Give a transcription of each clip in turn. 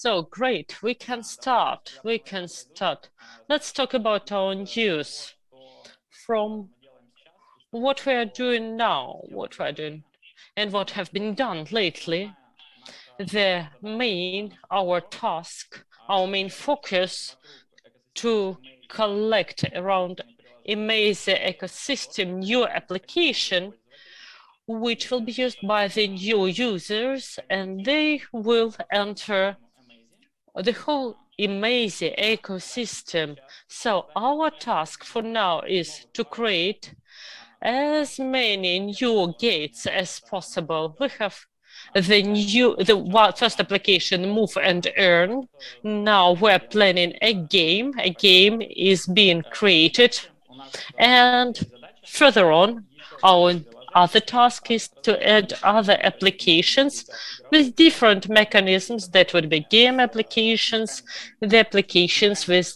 So great, we can start. Let's talk about our news from what we are doing now, and what have been done lately. Our main focus to collect around AMAZY ecosystem new application, which will be used by the new users, and they will enter the whole AMAZY ecosystem. So our task for now is to create as many new gates as possible. We have the first application, Move and Earn. Now we're planning a game. A game is being created, and further on, our other task is to add other applications with different mechanisms. That would be game applications, the applications with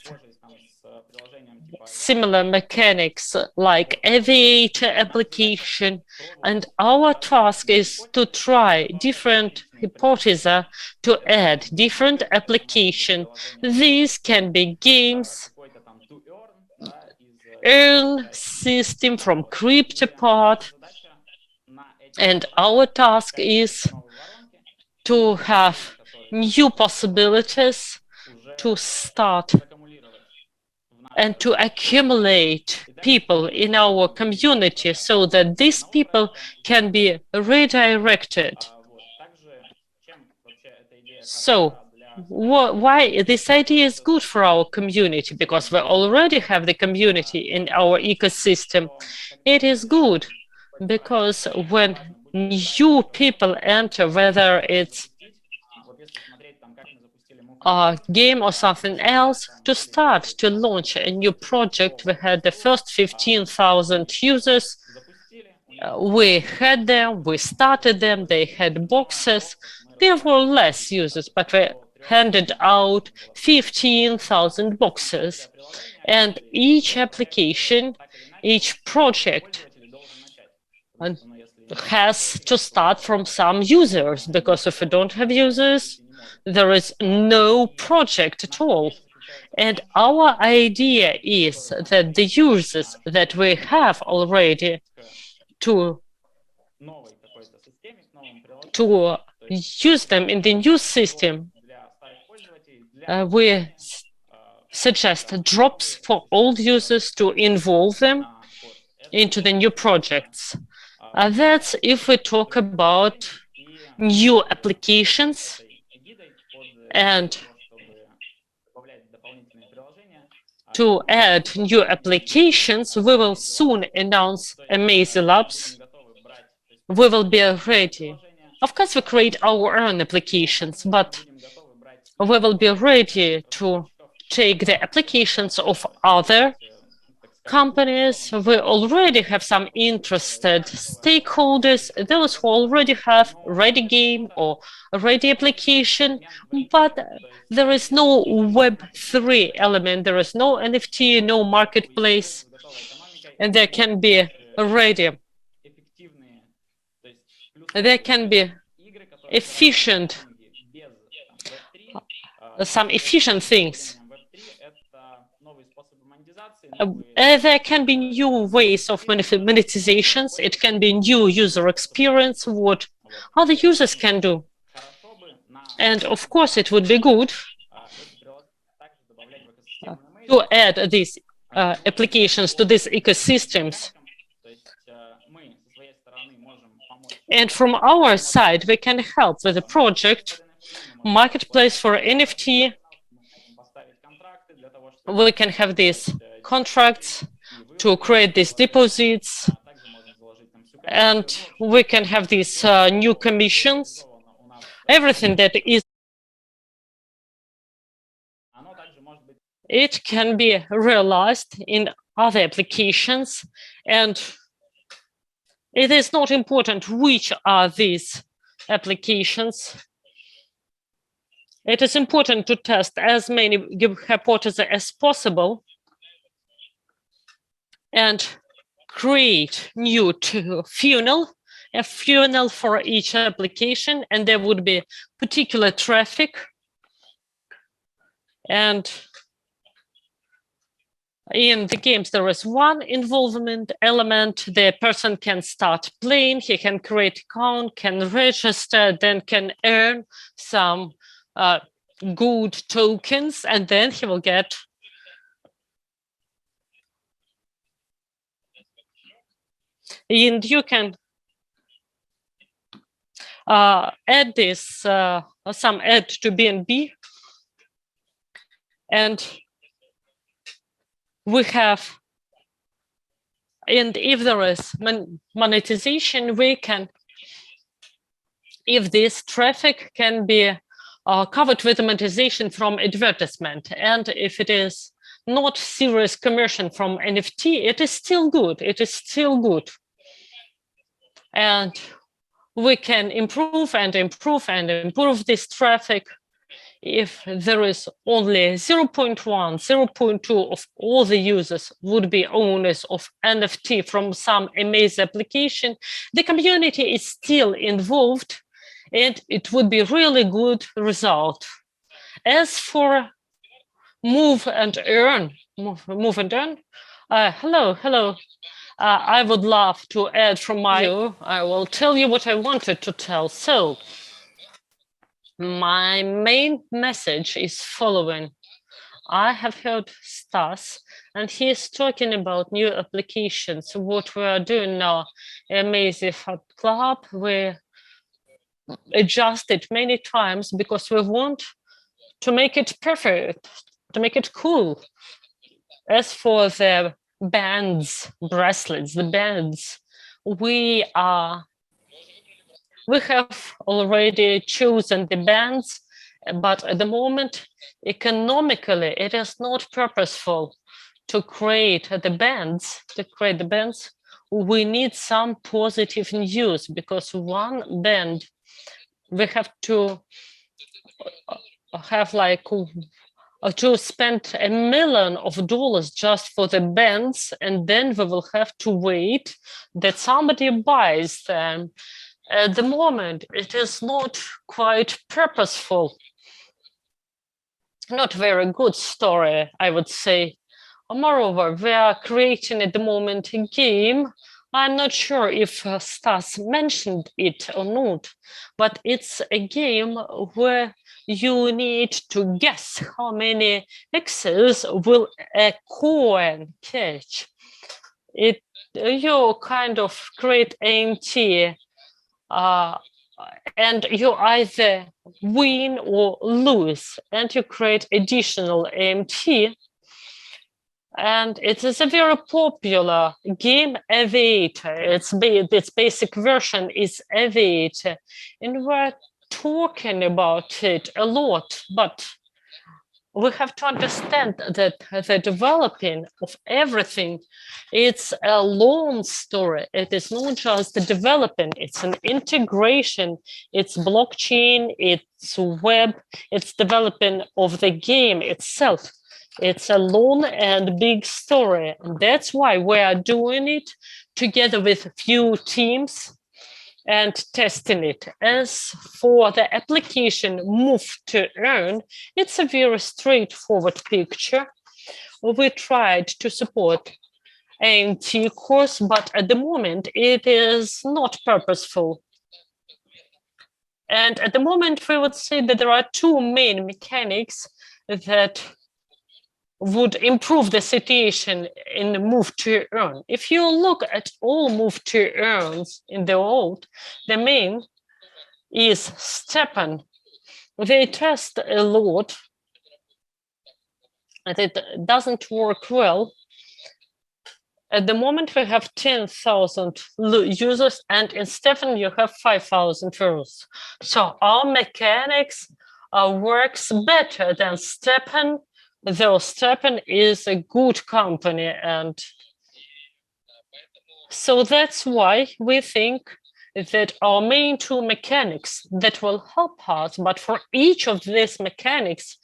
similar mechanics like aviator application, and our task is to try different hypotheses to add different application. These can be games, earn system from CryptoPart, and our task is to have new possibilities to start and to accumulate people in our community so that these people can be redirected. So why this idea is good for our community? Because we already have the community in our ecosystem. It is good because when new people enter, whether it's a game or something else, to start to launch a new project. We had the first 15,000 users. We had them, we started them, they had boxes. There were less users, but we handed out 15,000 boxes. And each application, each project has to start from some users, because if we don't have users, there is no project at all. And our idea is that the users that we have already to use them in the new system, we suggest drops for old users to involve them into the new projects. That's if we talk about new applications. And to add new applications, we will soon announce AMAZY Labs. We will be ready. Of course, we create our own applications, but we will be ready to take the applications of other companies. We already have some interested stakeholders, those who already have ready game or a ready application, but there is no Web3 element, there is no NFT, no marketplace, and there can be ready. There can be efficient, some efficient things. There can be new ways of monetizations. It can be new user experience, what other users can do. And of course, it would be good to add these applications to these ecosystems. And from our side, we can help with the project, marketplace for NFT. We can have these contracts to create these deposits, and we can have these new commissions. Everything that is, it can be realized in other applications, and it is not important which are these applications. It is important to test as many hypotheses as possible and create new funnel, a funnel for each application, and there would be particular traffic And in the games, there is one involvement element. The person can start playing, he can create account, can register, then can earn some good tokens, and then he will get and you can add this some add to BNB, and we have, and if there is monetization, we can, if this traffic can be covered with monetization from advertisement, and if it is not serious commercial from NFT, it is still good. It is still good. And we can improve and improve and improve this traffic. If there is only 0.1, 0.2 of all the users would be owners of NFT from some AMAZY application, the community is still involved and it would be really good result. As for move and earn, hello. I would love to add from my view. I will tell you what I wanted to tell. So my main message is following. I have heard Stas, and he is talking about new applications. What we are doing now, AMAZY Fab Club, we adjust it many times because we want to make it perfect, to make it cool. As for the bands, bracelets, the bands, we have already chosen the bands, but at the moment, economically, it is not purposeful to create the bands. We need some positive news, because one band, we have to have like to spend $1 million just for the bands, and then we will have to wait that somebody buys them. At the moment, it is not quite purposeful. Not very good story, I would say. Moreover, we are creating at the moment a game. I'm not sure if Stas mentioned it or not, but it's a game where you need to guess how many X's will a coin catch. You kind of create AMT, and you either win or lose, and you create additional AMT. And it is a very popular game, Aviator. Its basic version is Aviator, and we're talking about it a lot, but we have to understand that the developing of everything, it's a long story. It is not just the developing, it's an integration, it's blockchain, it's web, it's developing of the game itself. It's a long and big story. And that's why we are doing it together with a few teams and testing it. As for the application Move to Earn, it's a very straightforward picture. We tried to support AMT course, but at the moment it is not purposeful. And at the moment, we would say that there are two main mechanics that would improve the situation in the Move to Earn. If you look at all Move to Earns in the world, the main is Stepan. They test a lot, and it doesn't work well. At the moment, we have 10,000 users, and in Stepan, you have 5,000 euros. So our mechanics works better than Stepan, though Stepan is a good company. And so that's why we think that our main two mechanics that will help us, but for each of these mechanics,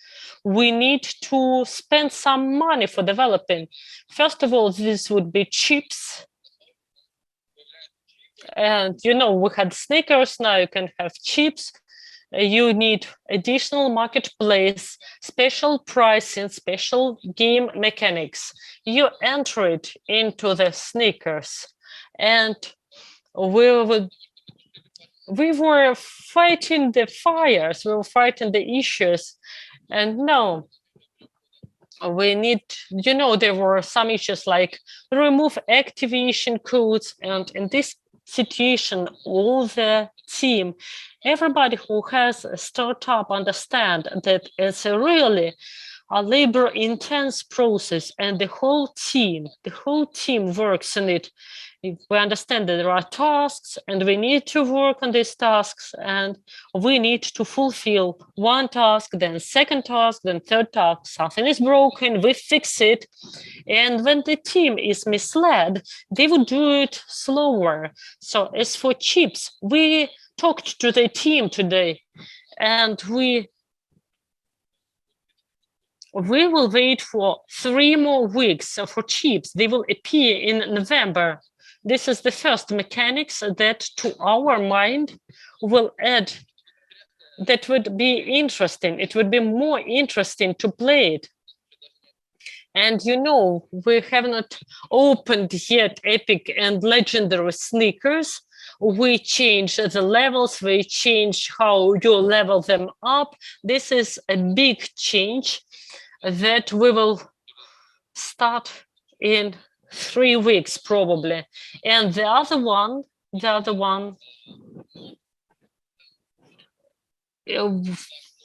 we need to spend some money for developing. First of all, this would be chips. And we had sneakers, now you can have chips. you need additional marketplace, special pricing, special game mechanics. You enter it into the sneakers, and we were fighting the fires, we were fighting the issues, and now we need, there were some issues like remove activation codes, and in this situation, all the team, everybody who has a startup understand that it's a really a labor-intense process, and the whole team works on it. We understand that there are tasks, and we need to work on these tasks, and we need to fulfill one task, then second task, then third task. Something is broken, we fix it. And when the team is misled, they would do it slower. So as for chips, we talked to the team today, and we will wait for 3 more weeks for chips. They will appear in November. This is the first mechanics that, to our mind, will add, that would be interesting. It would be more interesting to play it. And we have not opened yet epic and legendary sneakers. We change the levels, we change how you level them up. This is a big change that we will start in 3 weeks probably. And the other one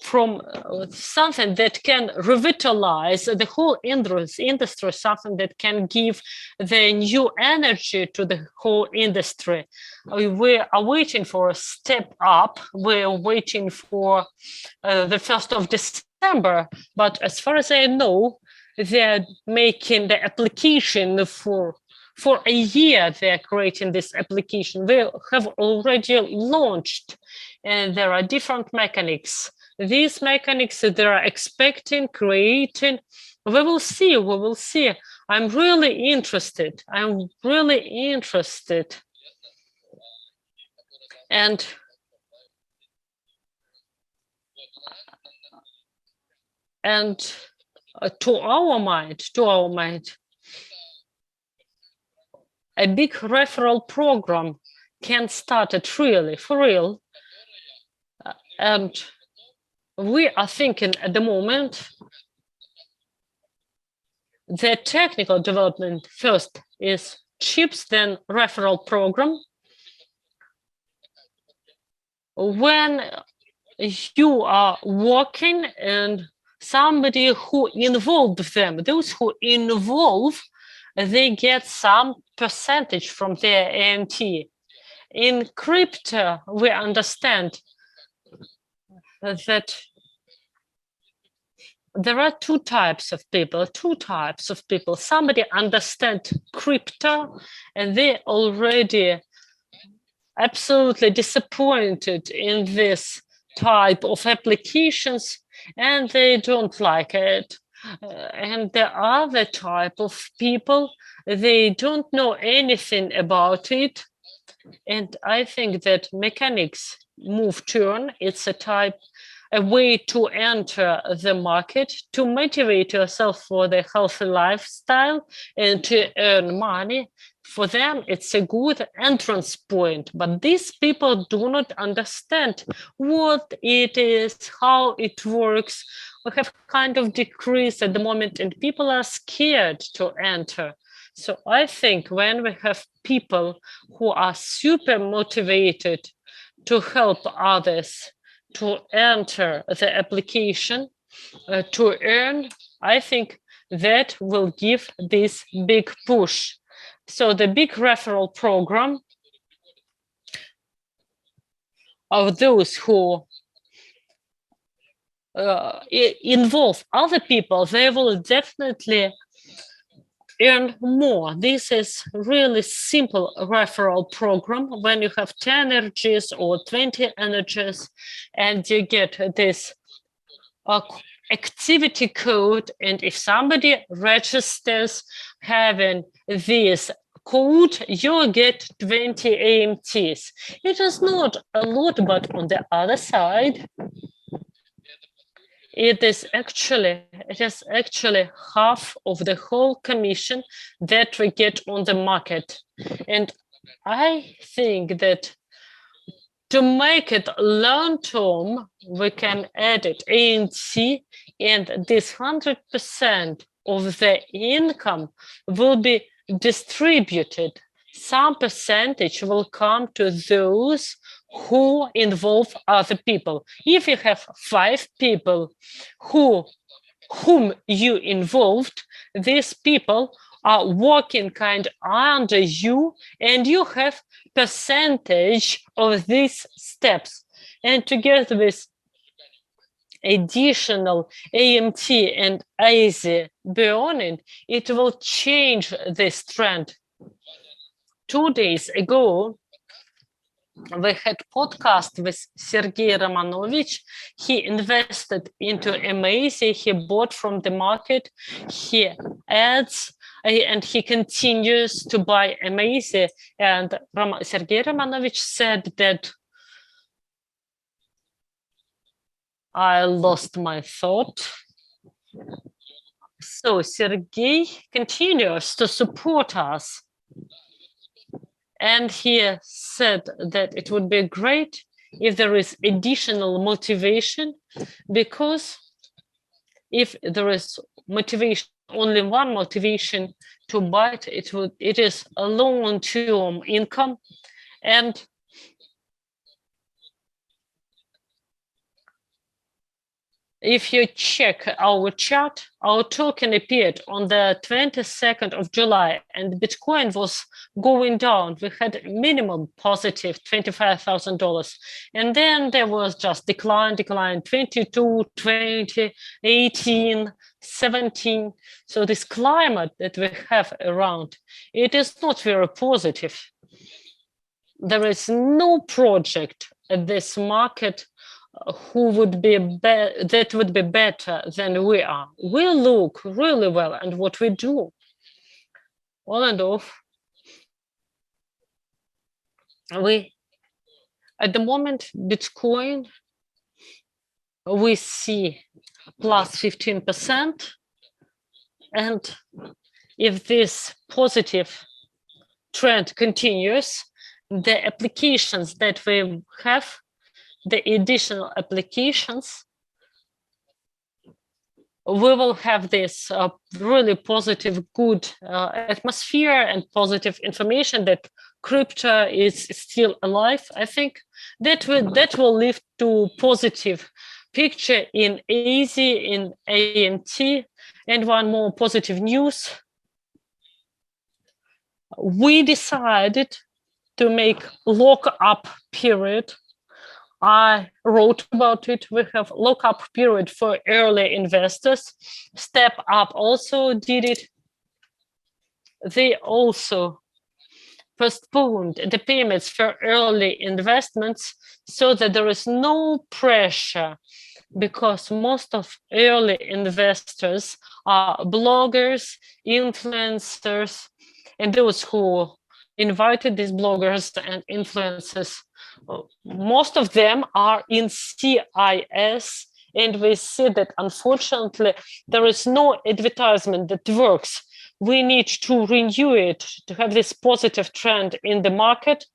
from something that can revitalize the whole industry, something that can give the new energy to the whole industry. We are waiting for a step up. We're waiting for the 1st of December, but as far as I know, they're making the application for a year. They're creating this application. We have already launched, and there are different mechanics. These mechanics that they are expecting, creating, we will see. I'm really interested. And to our mind, a big referral program can start it really, for real. And we are thinking at the moment the technical development first is chips, then referral program. When you are working and somebody who involved them, those who involve, they get some percentage from their AMT. In crypto, we understand that there are two types of people. Somebody understand crypto, and they already absolutely disappointed in this type of applications, and they don't like it. And the other type of people, they don't know anything about it. And I think that mechanics move turn, it's a way to enter the market, to motivate yourself for the healthy lifestyle and to earn money. For them, it's a good entrance point, but these people do not understand what it is, how it works. We have kind of decrease at the moment, and people are scared to enter. So I think when we have people who are super motivated to help others to enter the application, to earn, I think that will give this big push. So the big referral program of those who involve other people, they will definitely earn more. This is really simple referral program. When you have 10 energies or 20 energies, and you get this activity code, and if somebody registers having this code, you get 20 AMTs. It is not a lot, but on the other side, it is actually half of the whole commission that we get on the market. And I think that to make it long term, we can add it ANC, and this 100% of the income will be distributed. Some percentage will come to those who involve other people. If you have 5 people whom you involved, these people are working kind under you, and you have percentage of these steps. And together with additional AMT and AMAZY burning, it will change this trend. 2 days ago, we had podcast with Sergey Romanovich. He invested into AMAZY. He bought from the market. He adds and he continues to buy AMAZY. And Sergey Romanovich said that I lost my thought. So Sergey continues to support us. And he said that it would be great if there is additional motivation, because if there is motivation, only one motivation to buy it is a long-term income. And if you check our chart, our token appeared on the 22nd of July, and Bitcoin was going down. We had minimum positive $25,000. And then there was just decline, 22, 20, 18, 17. So this climate that we have around, it is not very positive. There is no project at this market who would be that would be better than we are. We look really well, and what we do, all and off, we at the moment Bitcoin we see plus 15%, and if this positive trend continues, the applications that we have, the additional applications, we will have this really positive, good atmosphere and positive information that crypto is still alive. I think that will lead to positive picture in AMAZY, in AMT. And one more positive news. We decided to make lock-up period. I wrote about it. We have lock-up period for early investors. Step Up also did it. They also postponed the payments for early investments so that there is no pressure, because most of early investors are bloggers, influencers, and those who invited these bloggers and influencers. Most of them are in CIS, and we see that unfortunately there is no advertisement that works. We need to renew it to have this positive trend in the market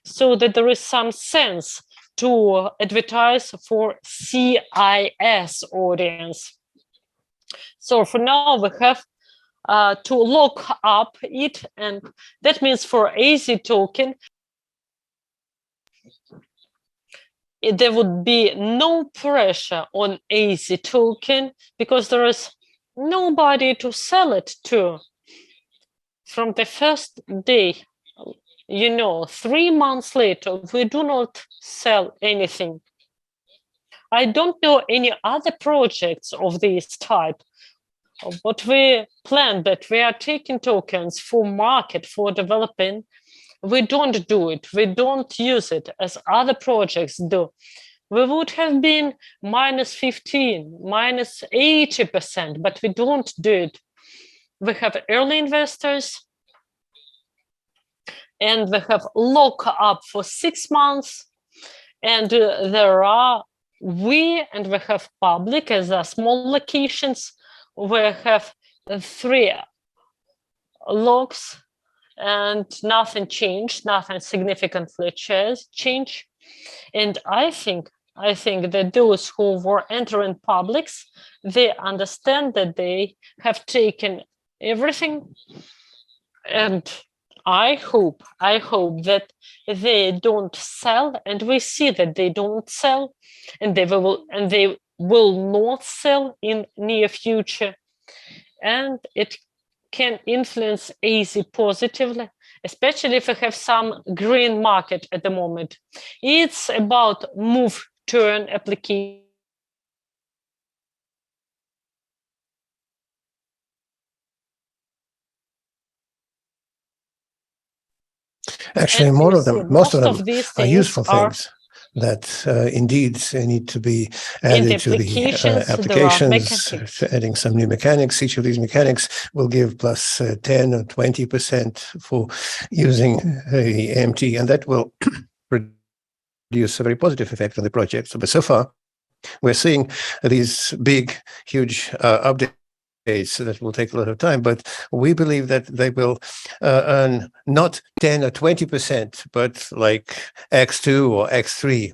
so that there is some sense to advertise for CIS audience. So for now we have to lock up it, and that means for AMAZY token, there would be no pressure on AMAZY token because there is nobody to sell it to. From the first day, 3 months later, we do not sell anything. I don't know any other projects of this type. But we plan that we are taking tokens for market, for developing. We don't do it. We don't use it as other projects do. We would have been minus 15, minus 80%, but we don't do it. We have early investors. and they have lock up for 6 months. And there are and we have public as small locations. We have 3 locks, and nothing changed, nothing significantly changed. And I think that those who were entering publics, they understand that they have taken everything. And I hope that they don't sell, and we see that they don't sell, and they will not sell in near future. And it can influence AZ positively, especially if we have some green market at the moment. It's about move turn application. Actually, most of them are useful things that indeed need to be added to the applications, adding some new mechanics. Each of these mechanics will give plus 10 or 20% for using the AMT, and that will produce a very positive effect on the project. But so far, we're seeing these big, huge updates that will take a lot of time, but we believe that they will earn not 10 or 20%, but like X2 or X3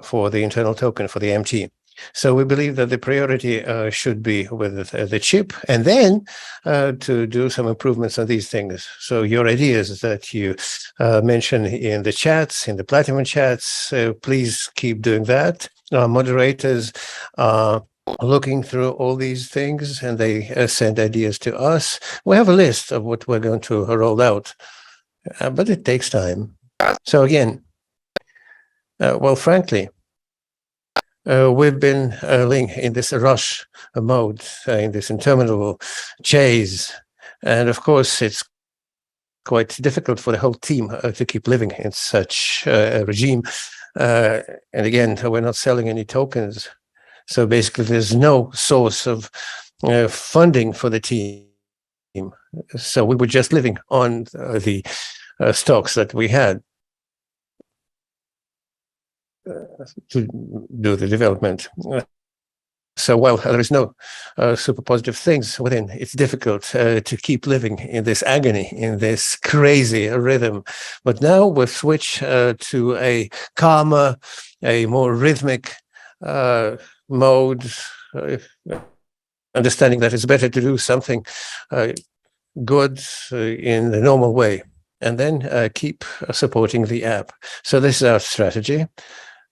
for the internal token, for the MT. So we believe that the priority should be with the chip, and then to do some improvements on these things. So your ideas that you mentioned in the chats, in the Platinum chats, please keep doing that. Our moderators are looking through all these things, and they send ideas to us. We have a list of what we're going to roll out, but it takes time. So again, well, frankly, we've been in this rush mode, in this interminable chase, and of course, it's quite difficult for the whole team to keep living in such a regime. And again, we're not selling any tokens. So basically, there's no source of funding for the team. So we were just living on the stocks that we had to do the development. So while there is no super positive things within, it's difficult to keep living in this agony, in this crazy rhythm. But now we've switched to a calmer, a more rhythmic mode, understanding that it's better to do something good in the normal way, and then keep supporting the app. So this is our strategy.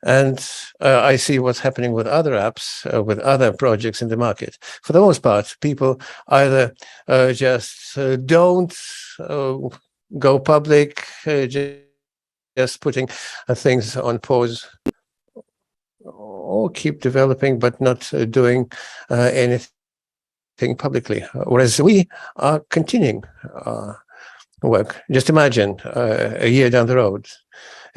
And I see what's happening with other apps, with other projects in the market. For the most part, people either just don't go public, just putting things on pause, or keep developing but not doing anything publicly. Whereas we are continuing work. Just imagine a year down the road.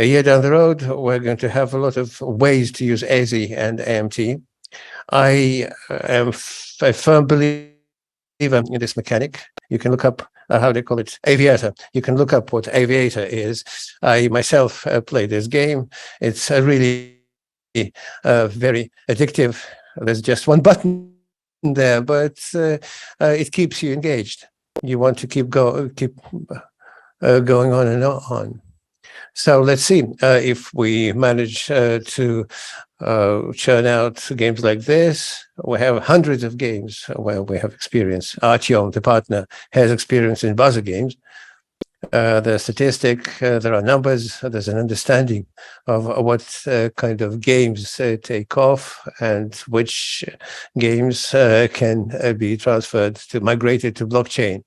A year down the road, we're going to have a lot of ways to use AMAZY and AMT. I am a firm believer in this mechanic. You can look up how they call it, Aviator. You can look up what Aviator is. I myself play this game. It's really very addictive. There's just one button there, but it keeps you engaged. You want to keep going on and on. So let's see if we manage to churn out games like this. We have hundreds of games where we have experience. Artyom, the partner, has experience in buzzer games. The statistic, there are numbers, there's an understanding of what kind of games take off and which games can be migrated to blockchain.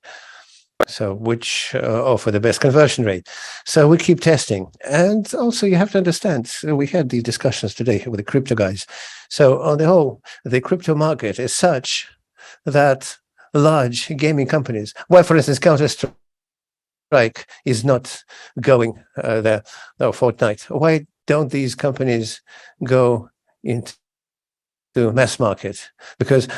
So which offer the best conversion rate. So we keep testing. And also you have to understand, we had these discussions today with the crypto guys. So on the whole, the crypto market is such that large gaming companies, well, for instance, Counter-Strike is not going there, no, Fortnite. Why don't these companies go into to mass market, because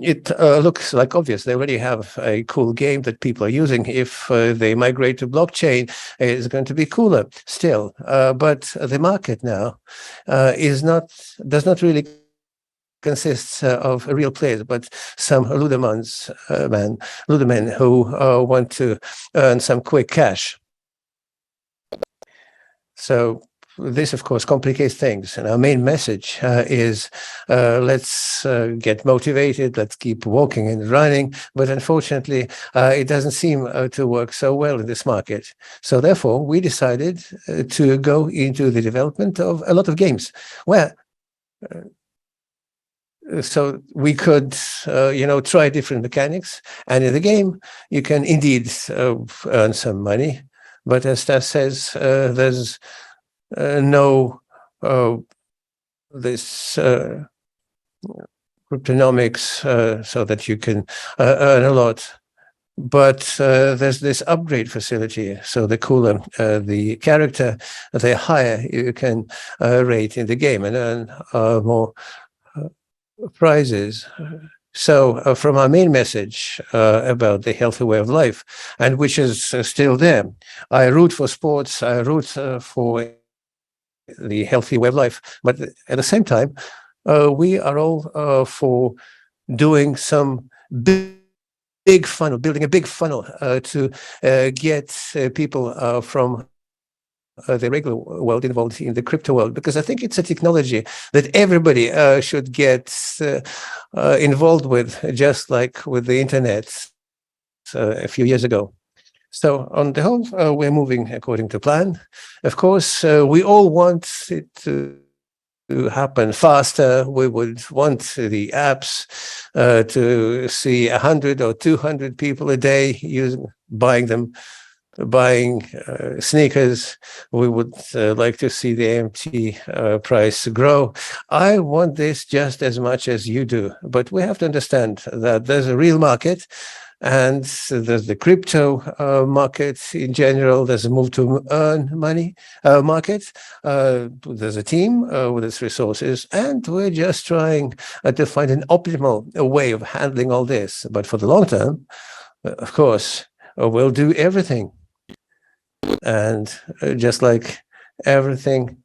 it looks like obvious. They already have a cool game that people are using. If they migrate to blockchain, it's going to be cooler still. But the market now does not really consists of real players, but some ludermen who want to earn some quick cash. So this, of course, complicates things. And our main message is let's get motivated, let's keep walking and running. But unfortunately, it doesn't seem to work so well in this market. So therefore, we decided to go into the development of a lot of games where so we could, try different mechanics. And in the game, you can indeed earn some money. But as Stas says, there's no this cryptonomics so that you can earn a lot. But there's this upgrade facility. So the cooler the character, the higher you can rate in the game and earn more prizes. So from our main message about the healthy way of life, and which is still there, I root for sports, I root for the healthy way of life, but at the same time, we are all for doing some big funnel, building a big funnel to get people from the regular world involved in the crypto world, because I think it's a technology that everybody should get involved with, just like with the internet a few years ago. So on the whole, we're moving according to plan. Of course, we all want it to happen faster. We would want the apps to see 100 or 200 people a day buying sneakers. We would like to see the AMT price grow. I want this just as much as you do, but we have to understand that there's a real market, and there's the crypto market in general. There's a move to earn money market. There's a team with its resources, and we're just trying to find an optimal way of handling all this. But for the long term, of course, we'll do everything. And just like everything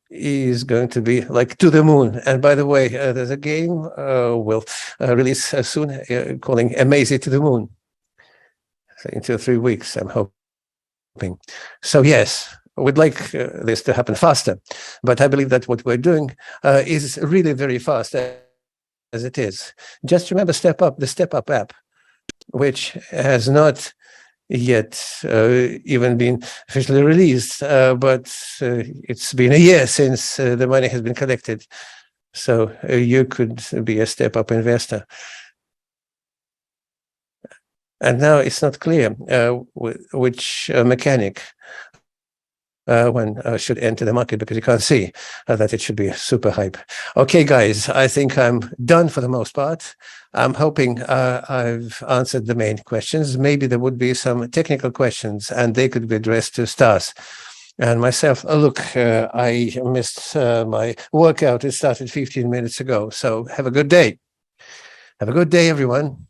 is going to be like to the moon. And by the way, there's a game we'll release soon calling AMAZY to the moon. So in 2 or 3 weeks, I'm hoping. So yes, we'd like this to happen faster, but I believe that what we're doing is really very fast as it is. Just remember the Step Up app, which has not yet even been officially released, but it's been a year since the money has been collected. So you could be a Step Up investor. And now it's not clear which mechanic one should enter the market, because you can't see that it should be super hype. Okay, guys, I think I'm done for the most part. I'm hoping I've answered the main questions. Maybe there would be some technical questions, and they could be addressed to Stas and myself. Oh, look, I missed my workout. It started 15 minutes ago. So have a good day. Have a good day, everyone.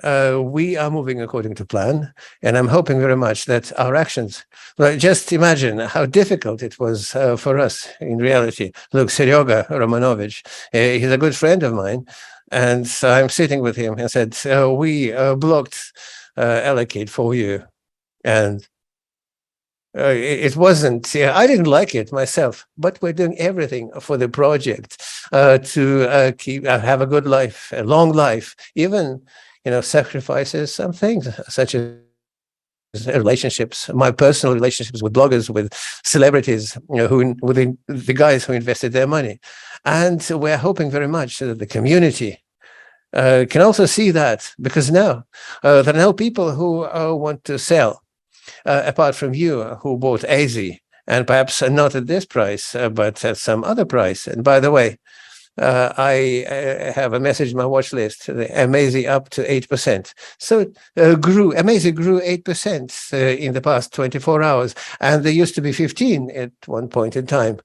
We are moving according to plan, and I'm hoping very much that our actions, well, just imagine how difficult it was for us in reality. Look, Seryoga Romanovich, he's a good friend of mine, and so I'm sitting with him and said, we blocked Allocate for you. And it wasn't, I didn't like it myself, but we're doing everything for the project to keep have a good life, a long life, even sacrifices some things such as relationships, my personal relationships with bloggers, with celebrities, with the guys who invested their money. And we're hoping very much that the community can also see that, because now there are no people who want to sell, apart from you who bought AMAZY, and perhaps not at this price, but at some other price. And by the way, I have a message in my watch list, the AMAZY up to 8%. So AMAZY grew 8% in the past 24 hours, and there used to be 15 at one point in time.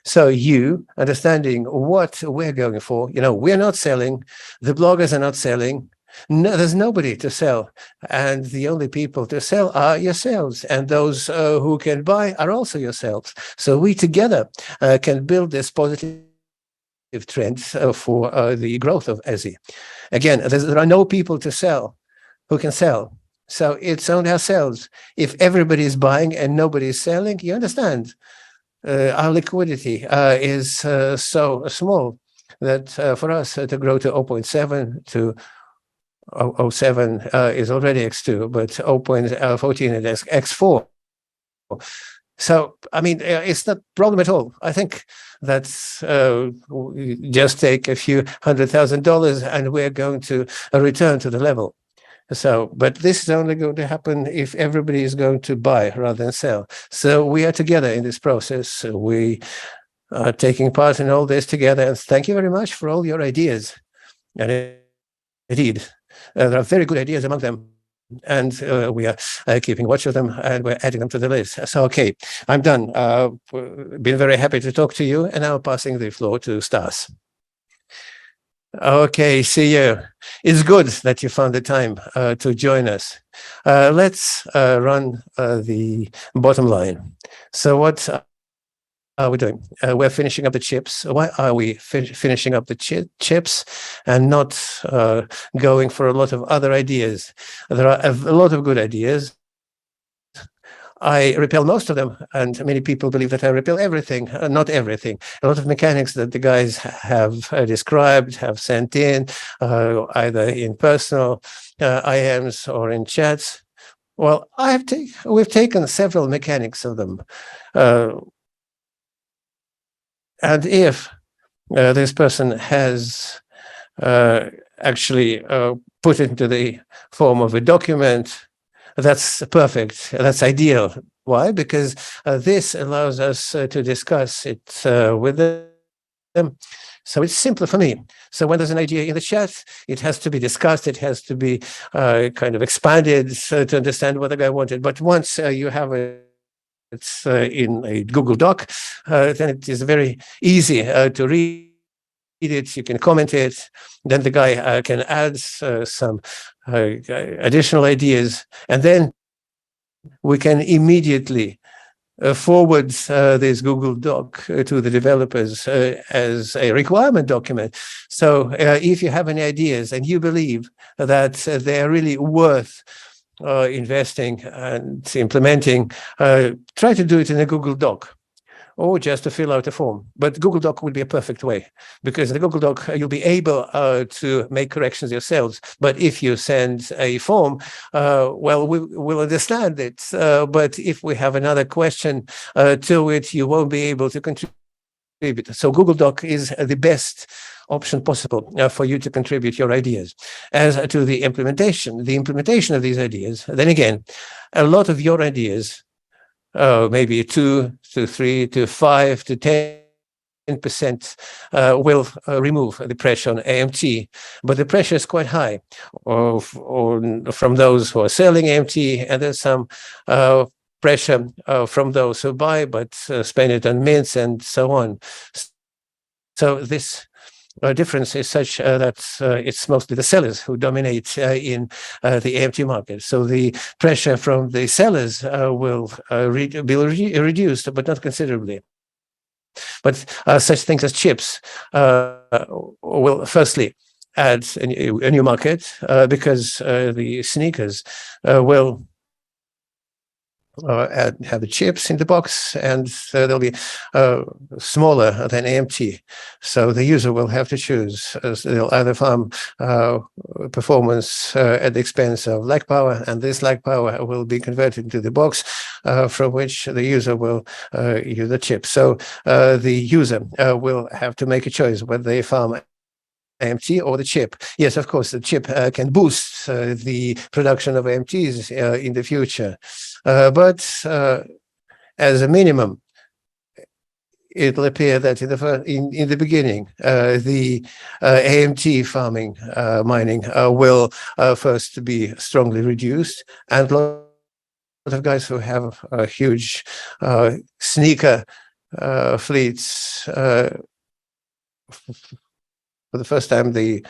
So you understanding what we're going for, we're not selling, the bloggers are not selling. No, there's nobody to sell. And the only people to sell are yourselves. And those who can buy are also yourselves. So we together can build this positive trend for the growth of AMAZY. Again, there are no people to sell who can sell. So it's only ourselves. If everybody is buying and nobody is selling, you understand, our liquidity is so small that for us to grow to 0.7 to 0.07 is already X2, but 0.14 is X4. So, I mean, it's not a problem at all. I think that's just take a few $100,000 and we're going to return to the level. So, but this is only going to happen if everybody is going to buy rather than sell. So we are together in this process. We are taking part in all this together. And thank you very much for all your ideas. And indeed, there are very good ideas among them. And we are keeping watch of them, and we're adding them to the list. So, okay, I'm done. Been very happy to talk to you, and now passing the floor to Stas. Okay, see you. It's good that you found the time to join us. Let's run the bottom line. So what are we doing? We're finishing up the chips. Why are we finishing up the chips and not going for a lot of other ideas? There are a lot of good ideas. I repel most of them, and many people believe that I repel everything, not everything. A lot of mechanics that the guys have described, have sent in, either in personal IMs or in chats. Well, we've taken several mechanics of them. And if this person has actually put it into the form of a document, that's perfect. That's ideal. Why? Because this allows us to discuss it with them. So it's simpler for me. So when there's an idea in the chat, it has to be discussed. It has to be kind of expanded to understand what the guy wanted. But once you have it's in a Google Doc, then it is very easy to read it, you can comment it, then the guy can add some additional ideas, and then we can immediately forward this Google Doc to the developers as a requirement document. So if you have any ideas and you believe that they are really worth investing and implementing, try to do it in a Google Doc, or just to fill out a form. But Google Doc would be a perfect way, because in the Google Doc, you'll be able to make corrections yourselves. But if you send a form, well, we'll understand it. But if we have another question to it, you won't be able to contribute. So Google Doc is the best option possible for you to contribute your ideas. As to the implementation of these ideas, then again, a lot of your ideas, maybe 2 to 3 to 5 to 10% will remove the pressure on AMT, but the pressure is quite high from those who are selling AMT, and there's some pressure from those who buy but spend it on mints and so on. So this difference is such that it's mostly the sellers who dominate in the AMT market. So the pressure from the sellers will be reduced, but not considerably. But such things as chips will firstly add a new market because the sneakers will have the chips in the box, and they'll be smaller than AMT. So the user will have to choose. They'll either farm performance at the expense of lag power, and this lag power will be converted into the box from which the user will use the chip. So the user will have to make a choice whether they farm AMT or the chip. Yes, of course, the chip can boost the production of AMTs in the future. But as a minimum, it'll appear that in the beginning, the AMT farming, mining will first be strongly reduced, and a lot of guys who have a huge sneaker fleets for the first time the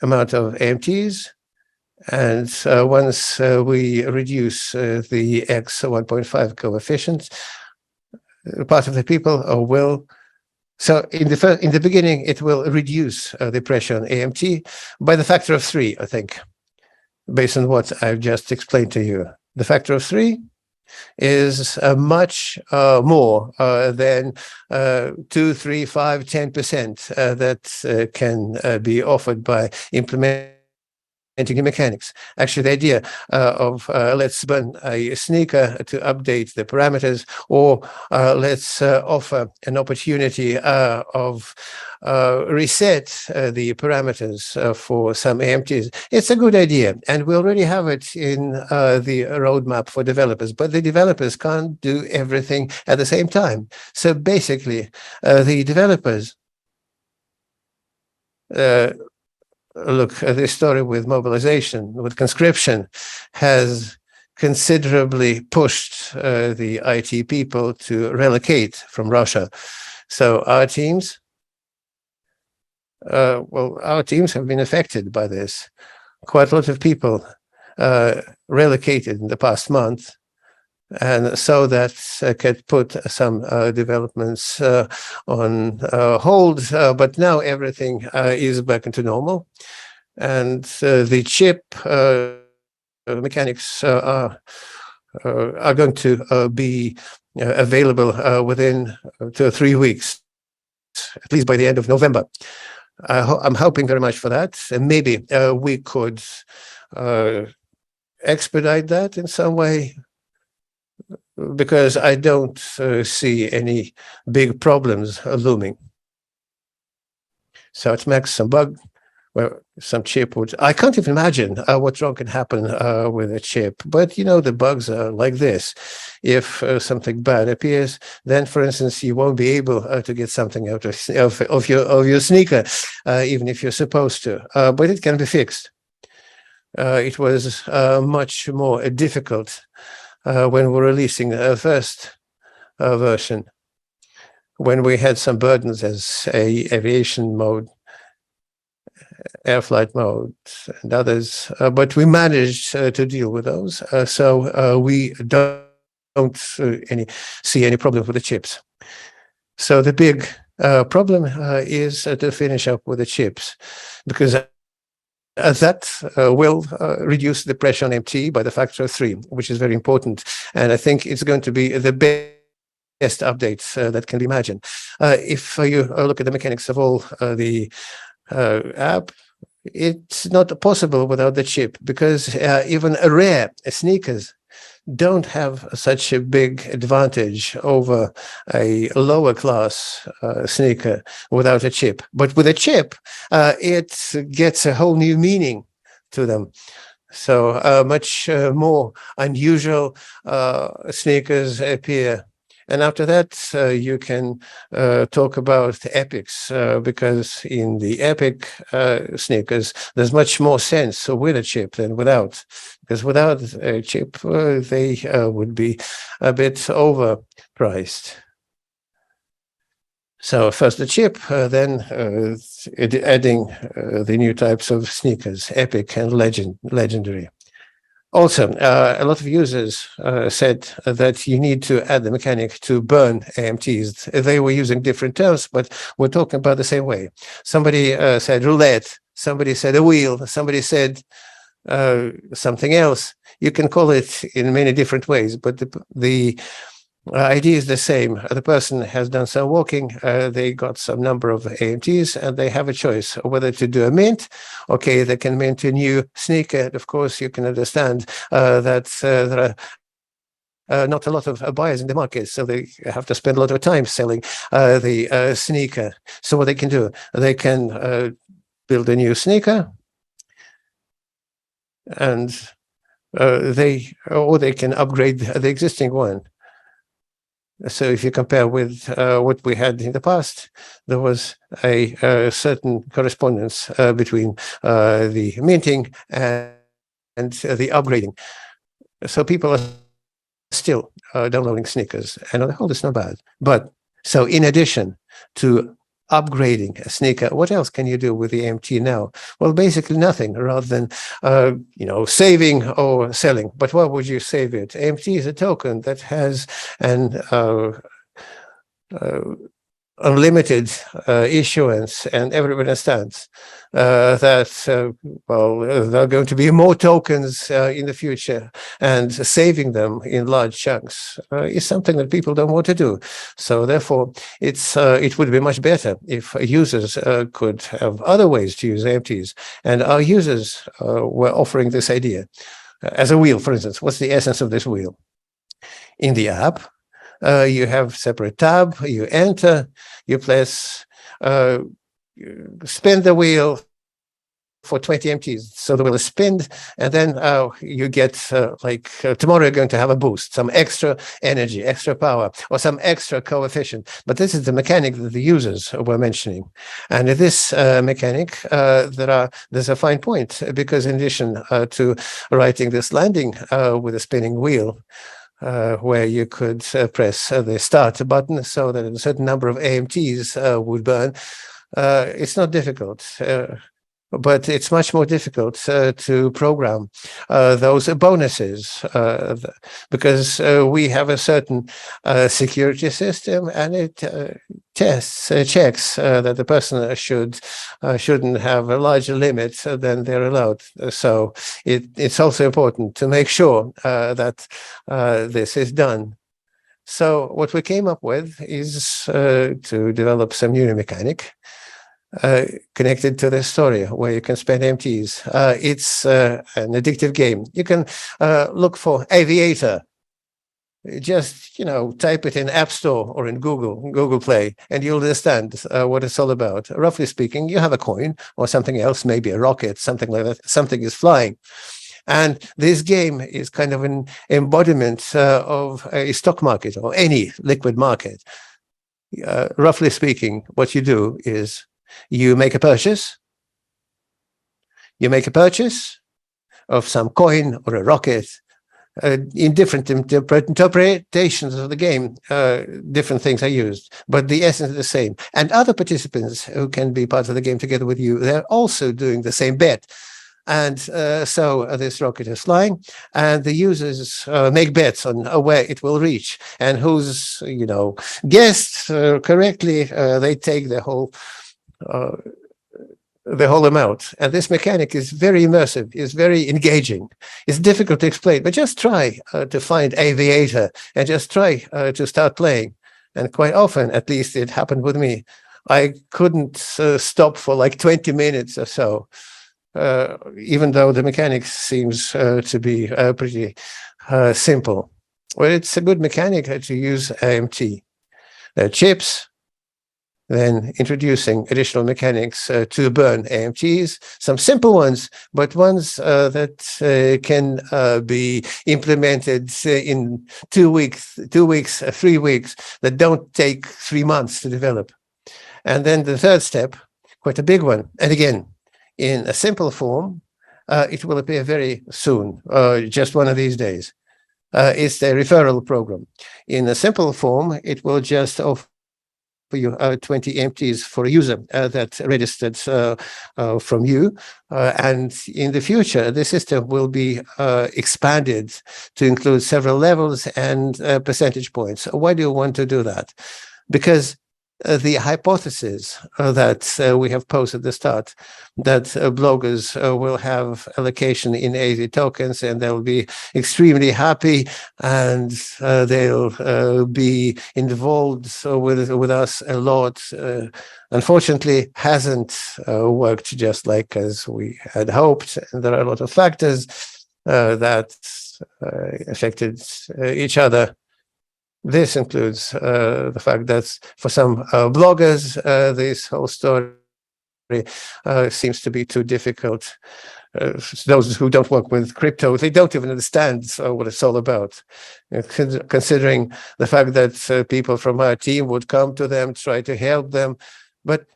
amount of AMTs. And once we reduce the X 1.5 coefficient, part of the people will. So in the beginning, it will reduce the pressure on AMT by the factor of 3, I think, based on what I've just explained to you. The factor of 3 is much more than 2, 3, 5, 10% that can be offered by implementing new mechanics. Actually, the idea of let's burn a sneaker to update the parameters, or let's offer an opportunity of reset the parameters for some AMTs. It's a good idea, and we already have it in the roadmap for developers, but the developers can't do everything at the same time. So basically, the developers look, this story with mobilization, with conscription, has considerably pushed the IT people to relocate from Russia. So our teams, our teams have been affected by this. Quite a lot of people relocated in the past month, and so that could put some developments on hold, but now everything is back into normal. And the chip mechanics are going to be available within 2 or 3 weeks, at least by the end of November. I'm hoping very much for that, and maybe we could expedite that in some way, because I don't see any big problems looming. So it makes some bug, well, some chip would. I can't even imagine what wrong can happen with a chip. But you know, the bugs are like this. If something bad appears, then, for instance, you won't be able to get something out of your sneaker, even if you're supposed to. But it can be fixed. It was much more difficult when we're releasing the first version, when we had some burdens as aviation mode, air flight mode, and others, but we managed to deal with those. So we don't see any problem with the chips. So the big problem is to finish up with the chips, because that will reduce the pressure on MT by the factor of 3, which is very important. And I think it's going to be the best updates that can be imagined. If you look at the mechanics of all the app, it's not possible without the chip, because even rare sneakers don't have such a big advantage over a lower class sneaker without a chip. But with a chip, it gets a whole new meaning to them. So much more unusual sneakers appear. And after that, you can talk about epics, because in the epic sneakers, there's much more sense with a chip than without. Because without a chip, they would be a bit overpriced. So first the chip, then adding the new types of sneakers, epic and legendary. Also, a lot of users said that you need to add the mechanic to burn AMTs. They were using different terms, but we're talking about the same way. Somebody said roulette, somebody said a wheel, somebody said something else. You can call it in many different ways, but the idea is the same. The person has done some walking, they got some number of AMTs, and they have a choice whether to do a mint. Okay, they can mint a new sneaker. Of course, you can understand that there are not a lot of buyers in the market, so they have to spend a lot of time selling the sneaker. So what they can do, they can build a new sneaker, and they can upgrade the existing one. So if you compare with what we had in the past, there was a certain correspondence between the minting and the upgrading. So people are still downloading sneakers. And on the whole, it's not bad. But so in addition to upgrading a sneaker, what else can you do with the AMT now? Well, basically nothing, rather than saving or selling. But what would you save it? AMT is a token that has an unlimited issuance, and everybody understands that there are going to be more tokens in the future, and saving them in large chunks is something that people don't want to do. So therefore, it would be much better if users could have other ways to use AMTs, and our users were offering this idea. As a wheel, for instance, what's the essence of this wheel? In the app, you have separate tab, you enter, you press, spin the wheel for 20 AMTs. So the wheel is spinned, and then you get, tomorrow you're going to have a boost, some extra energy, extra power, or some extra coefficient. But this is the mechanic that the users were mentioning. And in this mechanic, there's a fine point, because in addition to writing this landing with a spinning wheel, where you could press the start button so that a certain number of AMTs would burn. It's not difficult, but it's much more difficult to program those bonuses, because we have a certain security system, and it checks that the person shouldn't have a larger limit than they're allowed. So it's also important to make sure that this is done. So what we came up with is to develop some new mechanic connected to this story, where you can spend AMTs. It's an addictive game. You can look for Aviator. Just, type it in App Store or in Google Play, and you'll understand what it's all about. Roughly speaking, you have a coin or something else, maybe a rocket, something like that. Something is flying. And this game is kind of an embodiment of a stock market or any liquid market. Roughly speaking, what you do is you make a purchase. You make a purchase of some coin or a rocket. In different interpretations of the game, different things are used, but the essence is the same. And other participants who can be part of the game together with you, they're also doing the same bet. And so this rocket is flying, and the users make bets on where it will reach, and who's guessed correctly, they take the whole amount. And this mechanic is very immersive, is very engaging. It's difficult to explain, but just try to find Aviator and just try to start playing. And quite often, at least it happened with me, I couldn't stop for like 20 minutes or so, even though the mechanics seems to be pretty simple. Well, it's a good mechanic to use AMT. Chips, then introducing additional mechanics to burn AMTs, some simple ones, but ones that can be implemented in 2 weeks, 3 weeks, that don't take 3 months to develop. And then the third step, quite a big one, and again, in a simple form, it will appear very soon, just one of these days. It's the referral program. In a simple form, it will just offer you 20 AMTs for a user that registered from you. And in the future, the system will be expanded to include several levels and percentage points. Why do you want to do that? Because the hypothesis that we have posed at the start, that bloggers will have allocation in AMAZY tokens, and they'll be extremely happy, and they'll be involved with us a lot, unfortunately hasn't worked just like as we had hoped. And there are a lot of factors that affected each other. This includes the fact that for some bloggers, this whole story seems to be too difficult. Those who don't work with crypto, they don't even understand what it's all about. Considering the fact that people from our team would come to them, try to help them. But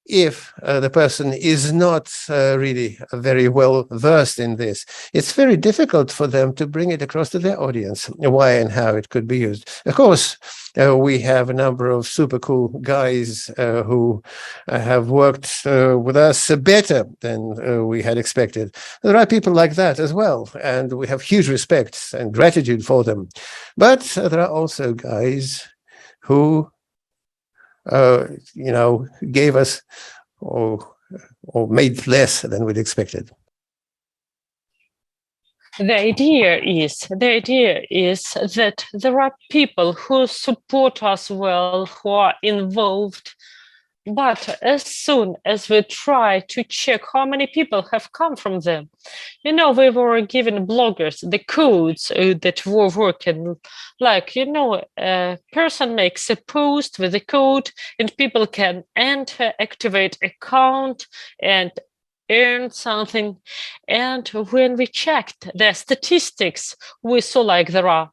if the person is not really very well versed in this, it's very difficult for them to bring it across to their audience, why and how it could be used. Of course, we have a number of super cool guys who have worked with us better than we had expected. There are people like that as well, and we have huge respect and gratitude for them. But there are also guys who gave us or made less than we'd expected. The idea is that there are people who support us well, who are involved, but as soon as we try to check how many people have come from them, we were given bloggers the codes that were working. Like, a person makes a post with a code and people can enter, activate account and earn something. And when we checked the statistics, we saw like there are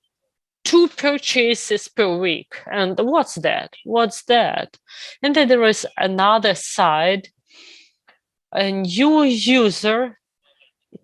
2 purchases per week. And what's that? And then there is another side. A new user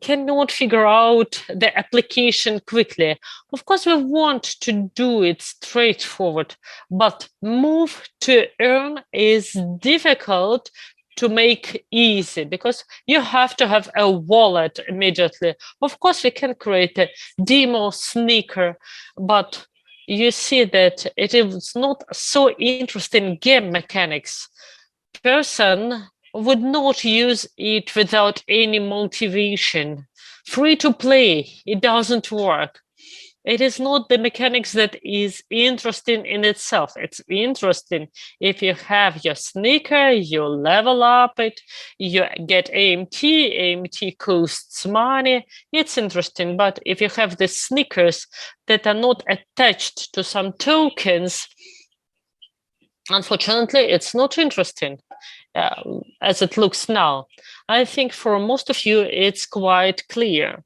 cannot figure out the application quickly. Of course, we want to do it straightforward, but move to earn is difficult to make easy because you have to have a wallet immediately. Of course, we can create a demo sneaker, but you see that it is not so interesting game mechanics. Person would not use it without any motivation. Free to play, it doesn't work. It is not the mechanics that is interesting in itself. It's interesting if you have your sneaker, you level up it, you get AMT costs money, it's interesting. But if you have the sneakers that are not attached to some tokens, unfortunately, it's not interesting as it looks now. I think for most of you, it's quite clear.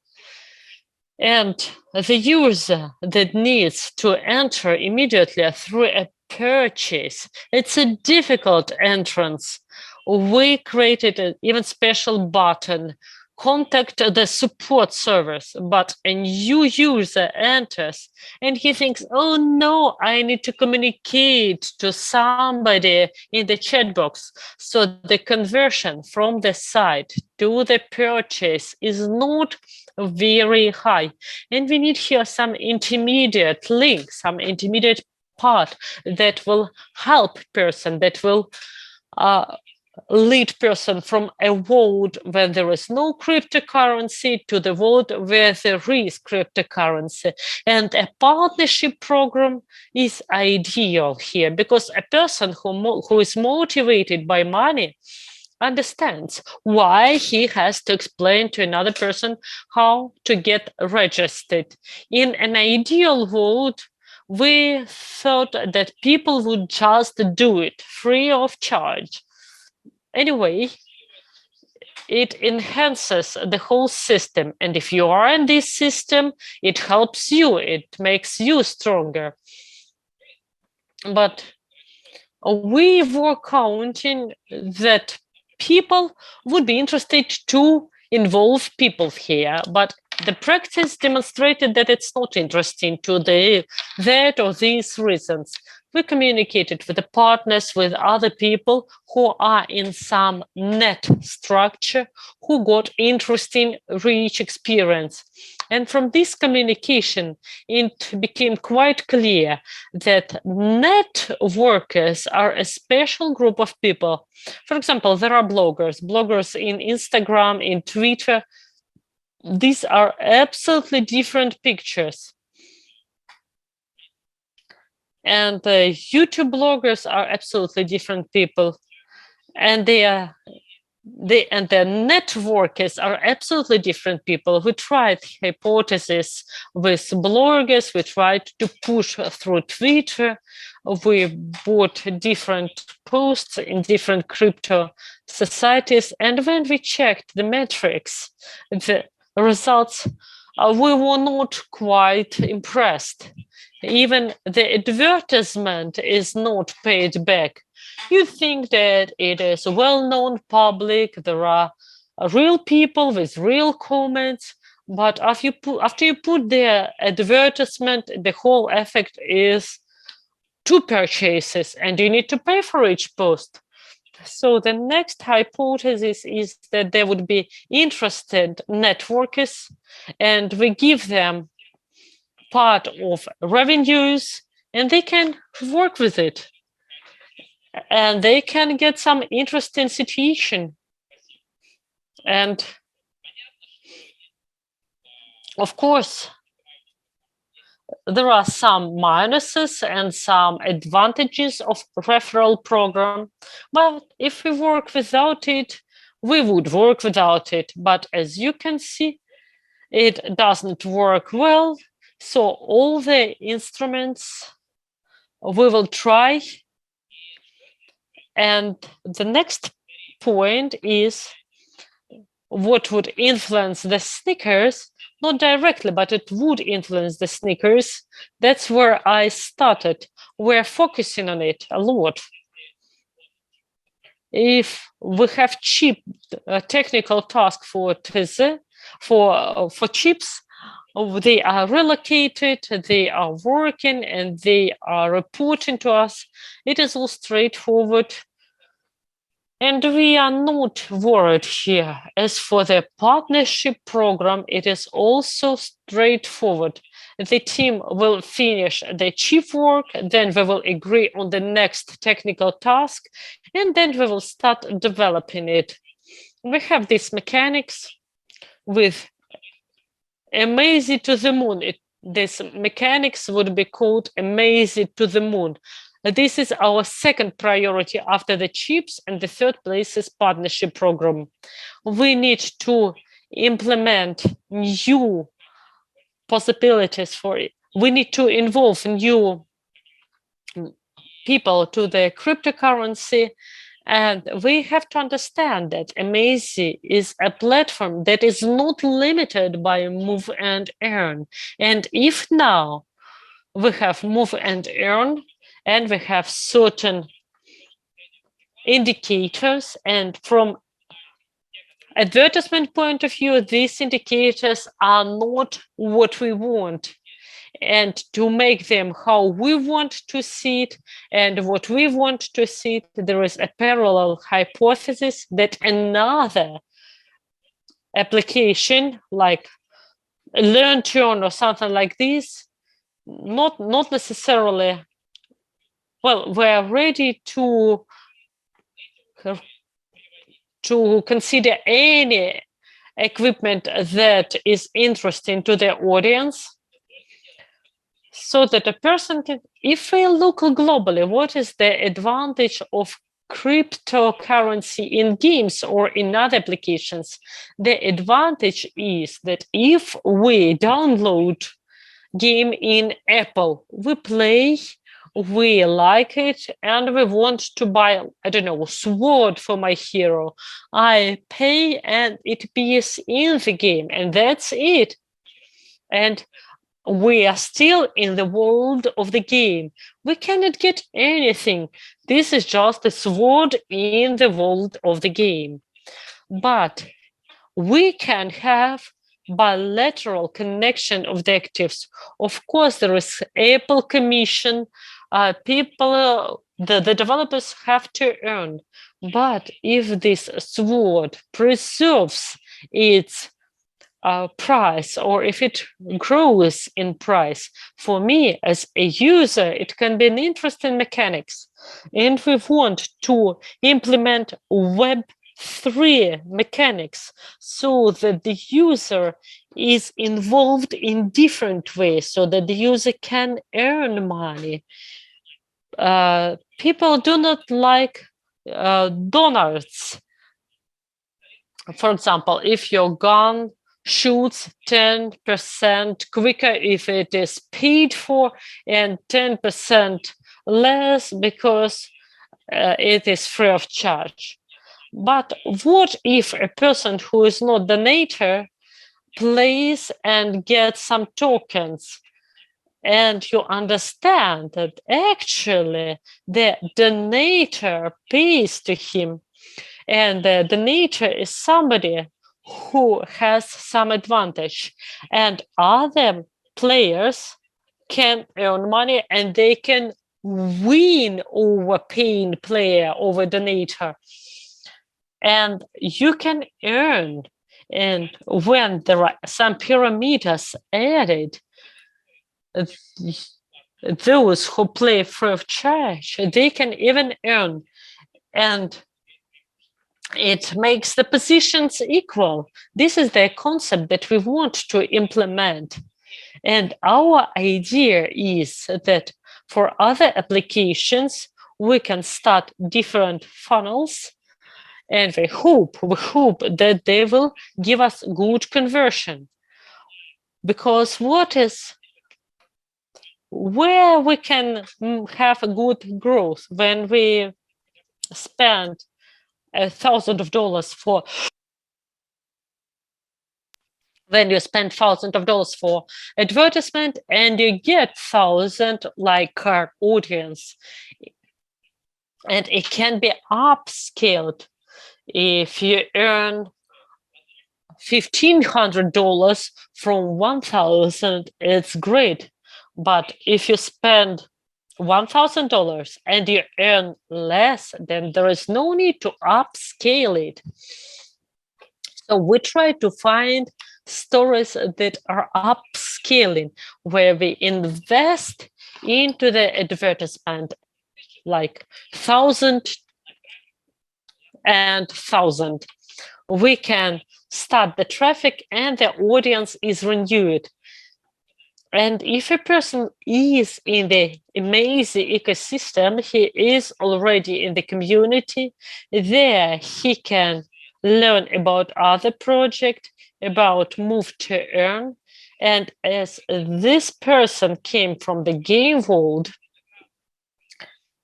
And the user that needs to enter immediately through a purchase, it's a difficult entrance. We created an even special button, contact the support service, but a new user enters and he thinks, oh no, I need to communicate to somebody in the chat box. So the conversion from the site to the purchase is not very high. And we need here some intermediate link, some intermediate part that will help person, that will lead person from a world where there is no cryptocurrency to the world where there is cryptocurrency. And a partnership program is ideal here because a person who is motivated by money understands why he has to explain to another person how to get registered. In an ideal world, we thought that people would just do it free of charge. Anyway, it enhances the whole system. And if you are in this system, it helps you, it makes you stronger. But we were counting that people would be interested to involve people here, but the practice demonstrated that it's not interesting to that or these reasons. We communicated with the partners, with other people who are in some net structure, who got interesting, rich experience. And from this communication, it became quite clear that net workers are a special group of people. For example, there are bloggers in Instagram, in Twitter. These are absolutely different pictures. And YouTube bloggers are absolutely different people. And their networkers are absolutely different people. We tried hypotheses with bloggers, we tried to push through Twitter, we bought different posts in different crypto societies, and when we checked the metrics, the results, we were not quite impressed. Even the advertisement is not paid back. You think that it is a well-known public, there are real people with real comments, but after you put their advertisement, the whole effect is 2 purchases, and you need to pay for each post. So the next hypothesis is that there would be interested networkers, and we give them part of revenues, and they can work with it. And they can get some interesting situation. And of course, there are some minuses and some advantages of referral program, but if we work without it, we would work without it. But as you can see, it doesn't work well. So all the instruments we will try. And the next point is what would influence the sneakers, not directly, but it would influence the sneakers. That's where I started. We're focusing on it a lot. If we have cheap technical task for TZ, for chips, they are relocated, they are working, and they are reporting to us. It is all straightforward. And we are not worried here. As for the partnership program, it is also straightforward. The team will finish the chief work, then we will agree on the next technical task, and then we will start developing it. We have these mechanics with AMAZY to the moon. This mechanics would be called AMAZY to the moon. This is our second priority after the chips, and the third place is partnership program. We need to implement new possibilities for it. We need to involve new people to the cryptocurrency, and we have to understand that AMAZY is a platform that is not limited by move and earn. And if now we have move and earn, and we have certain indicators, and from advertisement point of view, these indicators are not what we want. And to make them how we want to see it and what we want to see it, there is a parallel hypothesis that another application like learn to earn or something like this, not necessarily, well, we're ready to consider any equipment that is interesting to the audience, so that a person can, if we look globally, what is the advantage of cryptocurrency in games or in other applications? The advantage is that if we download game in Apple, we play, we like it, and we want to buy, I don't know, sword for my hero. I pay and it appears in the game, and that's it. And we are still in the world of the game. We cannot get anything. This is just a sword in the world of the game. But we can have bilateral connection of the actives. Of course, there is Apple commission. People, the developers have to earn. But if this sword preserves its price, or if it grows in price, for me as a user, it can be an interesting mechanics. And we want to implement Web3 mechanics so that the user is involved in different ways, so that the user can earn money. People do not like donors. For example, if your gun shoots 10% quicker if it is paid for, and 10% less because it is free of charge. But what if a person who is not donator plays and gets some tokens? and you understand that actually the donator pays to him, and the donator is somebody who has some advantage, and other players can earn money and they can win over paying player, over donator. And you can earn, and when there are some parameters added, those who play free of charge, they can even earn, and it makes the positions equal. This is the concept that we want to implement. And our idea is that for other applications, we can start different funnels, and we hope that they will give us good conversion. Because where we can have a good growth when we spend $1,000 for, when you spend $1,000 for advertisement and you get 1,000 like car audience, and it can be upscaled. If you earn $1,500 from 1,000, it's great. But if you spend $1,000 and you earn less, then there is no need to upscale it. So we try to find stories that are upscaling, where we invest into the advertisement, like 1,000 and 1,000. We can start the traffic and the audience is renewed. And if a person is in the AMAZY ecosystem, he is already in the community, there he can learn about other projects, about Move to Earn. And as this person came from the game world,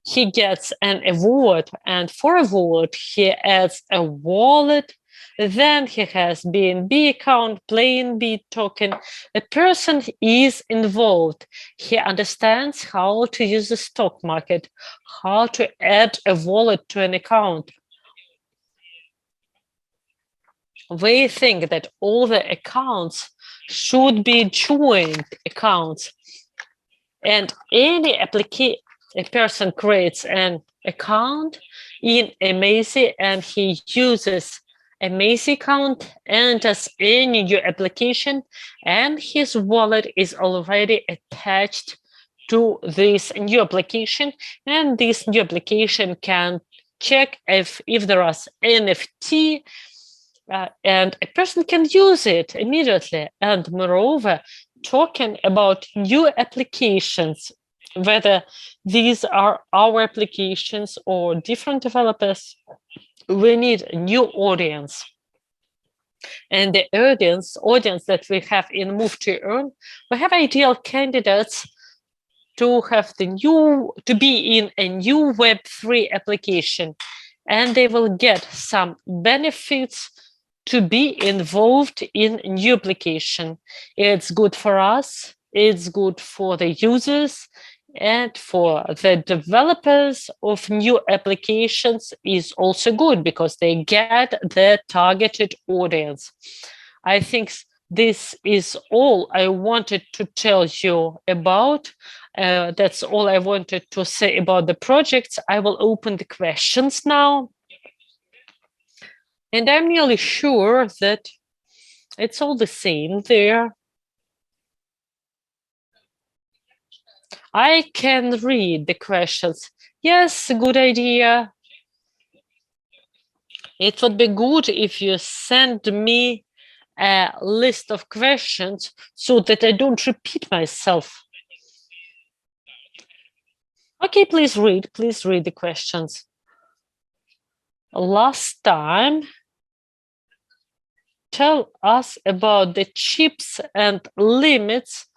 he gets an award, and for award, he adds a wallet. Then he has BNB account, PlayNB token. The person is involved. He understands how to use the stock market, how to add a wallet to an account. We think that all the accounts should be joint accounts, and any application, a person creates an account in AMAZY and he uses AMAZY account, enters any new application, and his wallet is already attached to this new application, and this new application can check if there is NFT, and a person can use it immediately. And moreover, talking about new applications, whether these are our applications or different developers, we need a new audience. And the audience that we have in Move to Earn, we have ideal candidates to have to be in a new Web3 application, and they will get some benefits to be involved in a new application. It's good for us, it's good for the users, and for the developers of new applications is also good because they get the targeted audience. I think this is all I wanted to tell you about. That's all I wanted to say about the projects. I will open the questions now. And I'm nearly sure that it's all the same there. I can read the questions. Yes, good idea. It would be good if you send me a list of questions so that I don't repeat myself. Okay, please read the questions. Last time, tell us about the chips and limits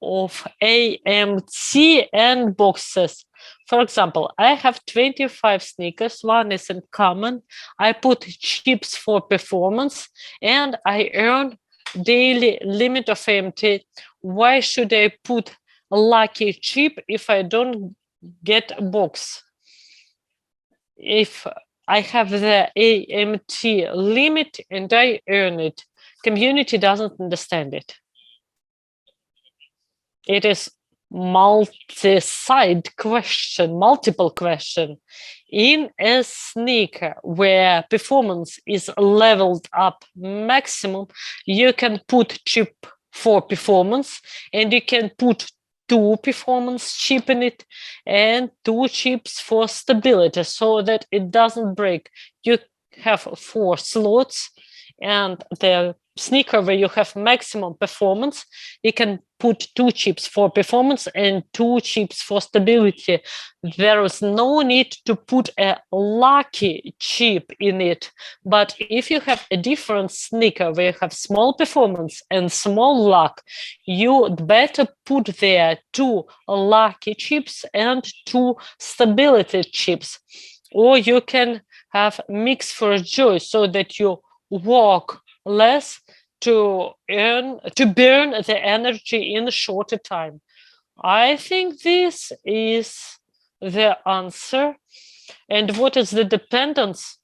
of AMC and boxes. For example, I have 25 sneakers, one is in common. I put chips for performance and I earn daily limit of AMT. Why should I put lucky chip if I don't get a box. If I have the AMT limit and I earn it, community doesn't understand it. It is multi-side question, multiple question. In a sneaker where performance is leveled up maximum, you can put chip for performance and you can put 2 performance chip in it and 2 chips for stability so that it doesn't break. You have 4 slots, and the sneaker where you have maximum performance, you can put 2 chips for performance and 2 chips for stability. There is no need to put a lucky chip in it. But if you have a different sneaker where you have small performance and small luck, you'd better put there 2 lucky chips and 2 stability chips. Or you can have mix for joy so that you walk less to burn the energy in a shorter time. I think this is the answer. And what is the dependence?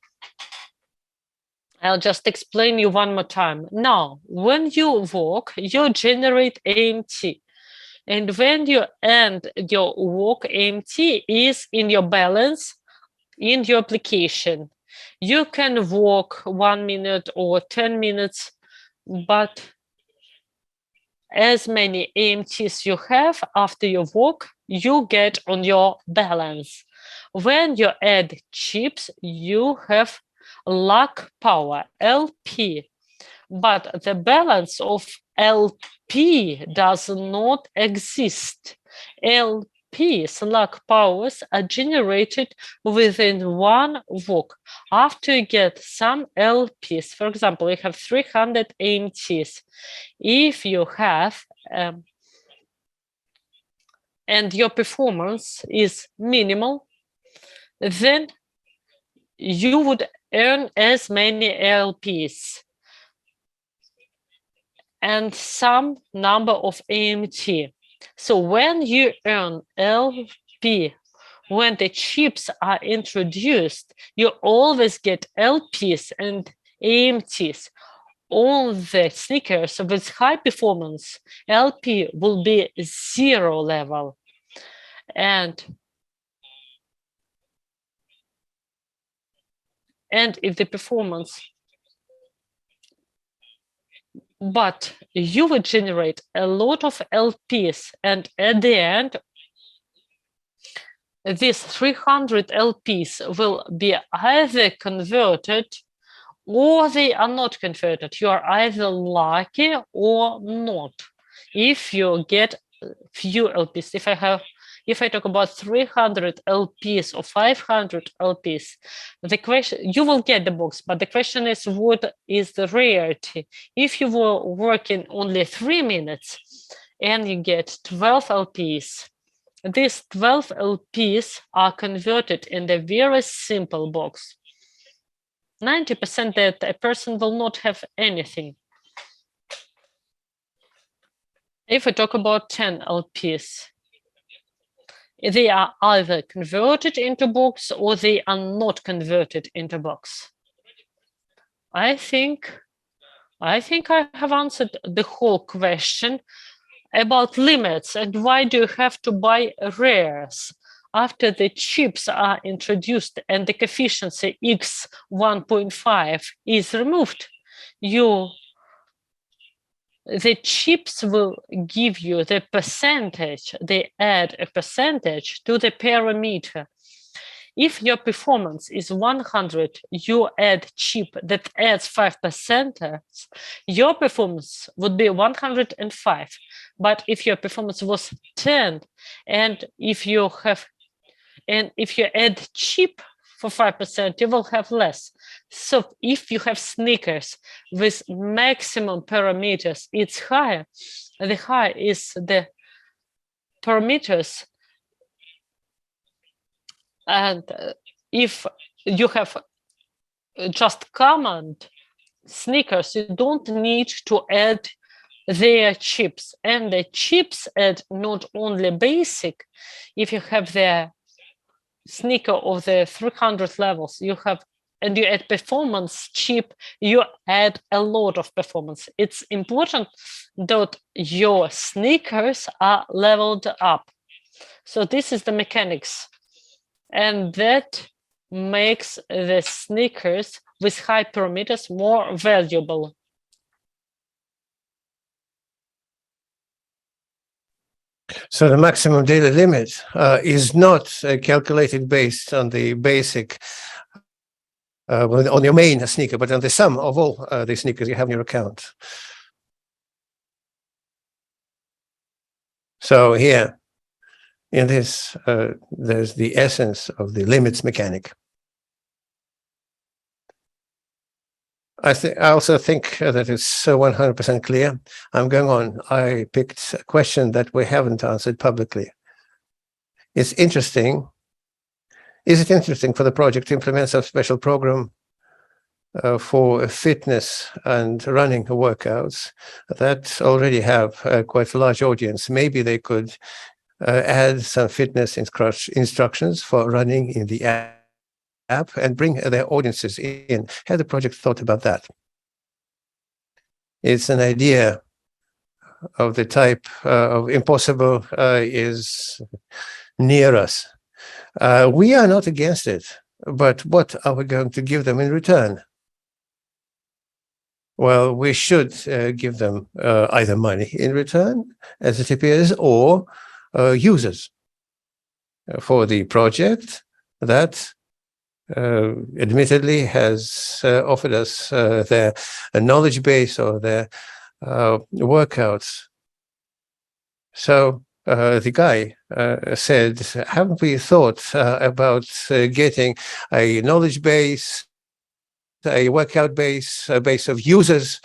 I'll just explain you one more time. Now, when you walk, you generate AMT. And when you end your walk, AMT is in your balance in your application. You can walk 1 minute or 10 minutes, but as many AMTs you have after your walk, you get on your balance. When you add chips, you have luck power, LP. But the balance of LP does not exist. LP's luck powers are generated within one walk. After you get some LPs, for example, you have 300 AMTs. If you have and your performance is minimal, then you would earn as many LPs and some number of AMT. So when you earn LP, when the chips are introduced, you always get LPs and AMTs. All the sneakers with high performance, LP will be 0 level. And if the performance, but you would generate a lot of LPs, and at the end, these 300 LPs will be either converted or they are not converted. You are either lucky or not. If you get few LPs, if I talk about 300 LPs or 500 LPs, the question, you will get the box, but the question is, what is the rarity? If you were working only 3 minutes and you get 12 LPs, these 12 LPs are converted in a very simple box. 90% that a person will not have anything. If we talk about 10 LPs, they are either converted into box or they are not converted into box. I think I have answered the whole question about limits and why do you have to buy rares after the chips are introduced and the coefficient x 1.5 is removed. The chips will give you the percentage. They add a percentage to the parameter. If your performance is 100, you add chip that adds 5%, your performance would be 105. But if your performance was 10, and if you add chip for 5%, you will have less. So if you have sneakers with maximum parameters, it's higher. The higher is the parameters. And if you have just common sneakers, you don't need to add their chips, and the chips add not only basic. If you have the sneaker of the 300 levels, you have, and you add performance chip, you add a lot of performance. It's important that your sneakers are leveled up. So this is the mechanics, and that makes the sneakers with high parameters more valuable. So the maximum daily limit is not calculated based on the basic, on your main sneaker, but on the sum of all the sneakers you have in your account. So here, in this, there's the essence of the limits mechanic. I also think that it's 100% clear. I'm going on. I picked a question that we haven't answered publicly. It's interesting. Is it interesting for the project to implement some special program for fitness and running workouts that already have quite a large audience? Maybe they could add some fitness instructions for running in the app and bring their audiences in. Have the project thought about that? It's an idea of the type of impossible is near us. We are not against it, but what are we going to give them in return? Well, we should give them either money in return, as it appears, or users for the project that admittedly has offered us their knowledge base or their workouts. So the guy said, haven't we thought about getting a knowledge base, a workout base, a base of users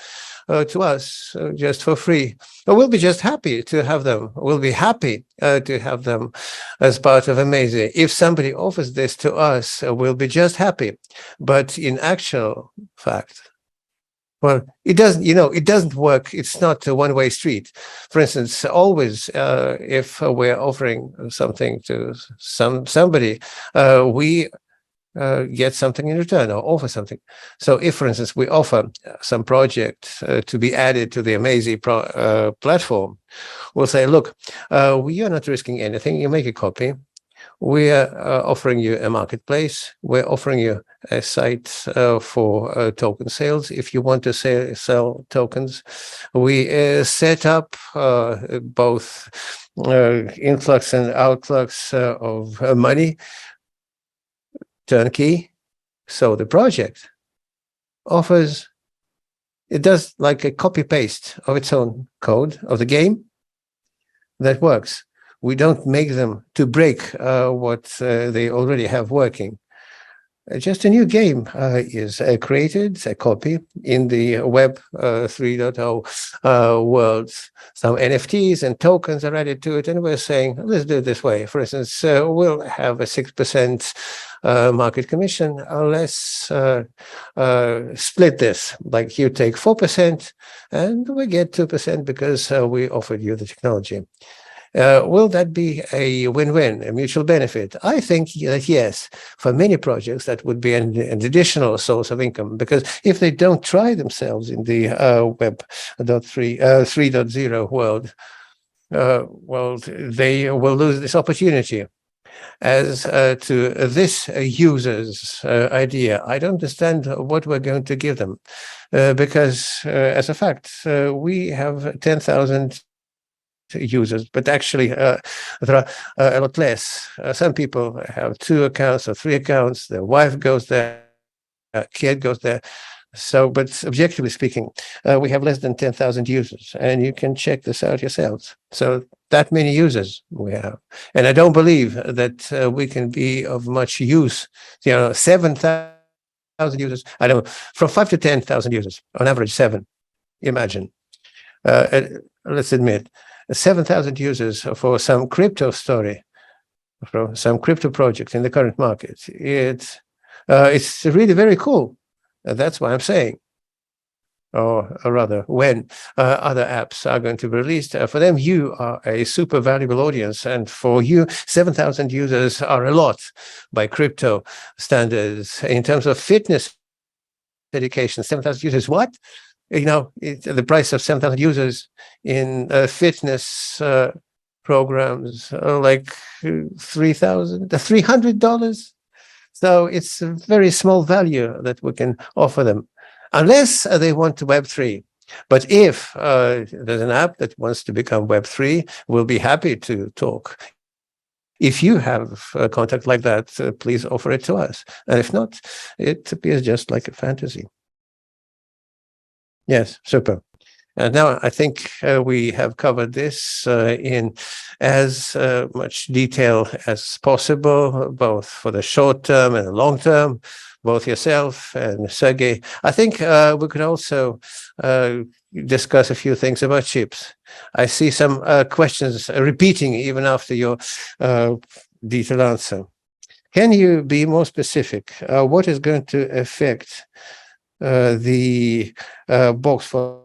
to us just for free? We'll be just happy to have them. We'll be happy to have them as part of AMAZY. If somebody offers this to us, we'll be just happy. But in actual fact, well, it doesn't, it doesn't work. It's not a one-way street. For instance, always, if we're offering something to somebody, we get something in return or offer something. So if, for instance, we offer some project to be added to the AMAZY platform, we'll say, look, we are not risking anything. You make a copy. We are offering you a marketplace. We're offering you a site for token sales. If you want to sell tokens, we set up both influx and outflux of money, turnkey. So the project offers, it does like a copy paste of its own code of the game that works. We don't make them to break what they already have working. Just a new game is created, a copy in the Web 3.0 world. Some NFTs and tokens are added to it, and we're saying, let's do it this way. For instance, we'll have a 6% market commission. Let's split this, like you take 4% and we get 2% because we offered you the technology. Will that be a win-win, a mutual benefit? I think that yes, for many projects that would be an additional source of income, because if they don't try themselves in the Web 3.0 world, well, they will lose this opportunity. As to this user's idea, I don't understand what we're going to give them, because as a fact, we have 10,000 users, but actually there are a lot less. Some people have 2 accounts or 3 accounts. Their wife goes there, kid goes there. So, but objectively speaking, we have less than 10,000 users, and you can check this out yourselves. So that many users we have, and I don't believe that we can be of much use. 7,000 users. I don't know, from 5 to 10,000 users on average. 7. Imagine. Let's admit. 7,000 users for some crypto story, for some crypto project in the current market. It's really very cool. That's what I'm saying. or rather when other apps are going to be released. For them, you are a super valuable audience. And for you, 7,000 users are a lot by crypto standards. In terms of fitness education, 7,000 users, what? The price of 7,000 users in fitness programs are like $300. So it's a very small value that we can offer them, unless they want to Web3. But if there's an app that wants to become Web3, we'll be happy to talk. If you have a contact like that, please offer it to us. And if not, it appears just like a fantasy. Yes, super. And now I think we have covered this in as much detail as possible, both for the short term and the long term, both yourself and Sergey. I think we could also discuss a few things about chips. I see some questions repeating even after your detailed answer. Can you be more specific? What is going to affect the box for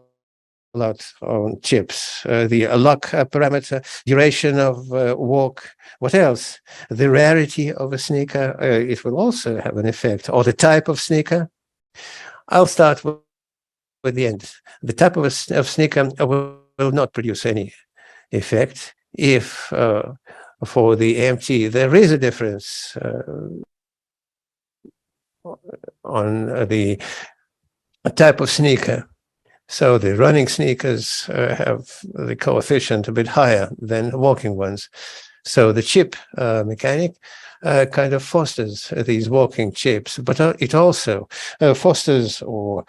lot on chips, the luck parameter, duration of walk, what else? The rarity of a sneaker, it will also have an effect, or the type of sneaker. I'll start with the end. The type of sneaker will not produce any effect if for the AMT there is a difference on the type of sneaker. So the running sneakers have the coefficient a bit higher than walking ones. So the chip mechanic kind of fosters these walking chips, but it also fosters or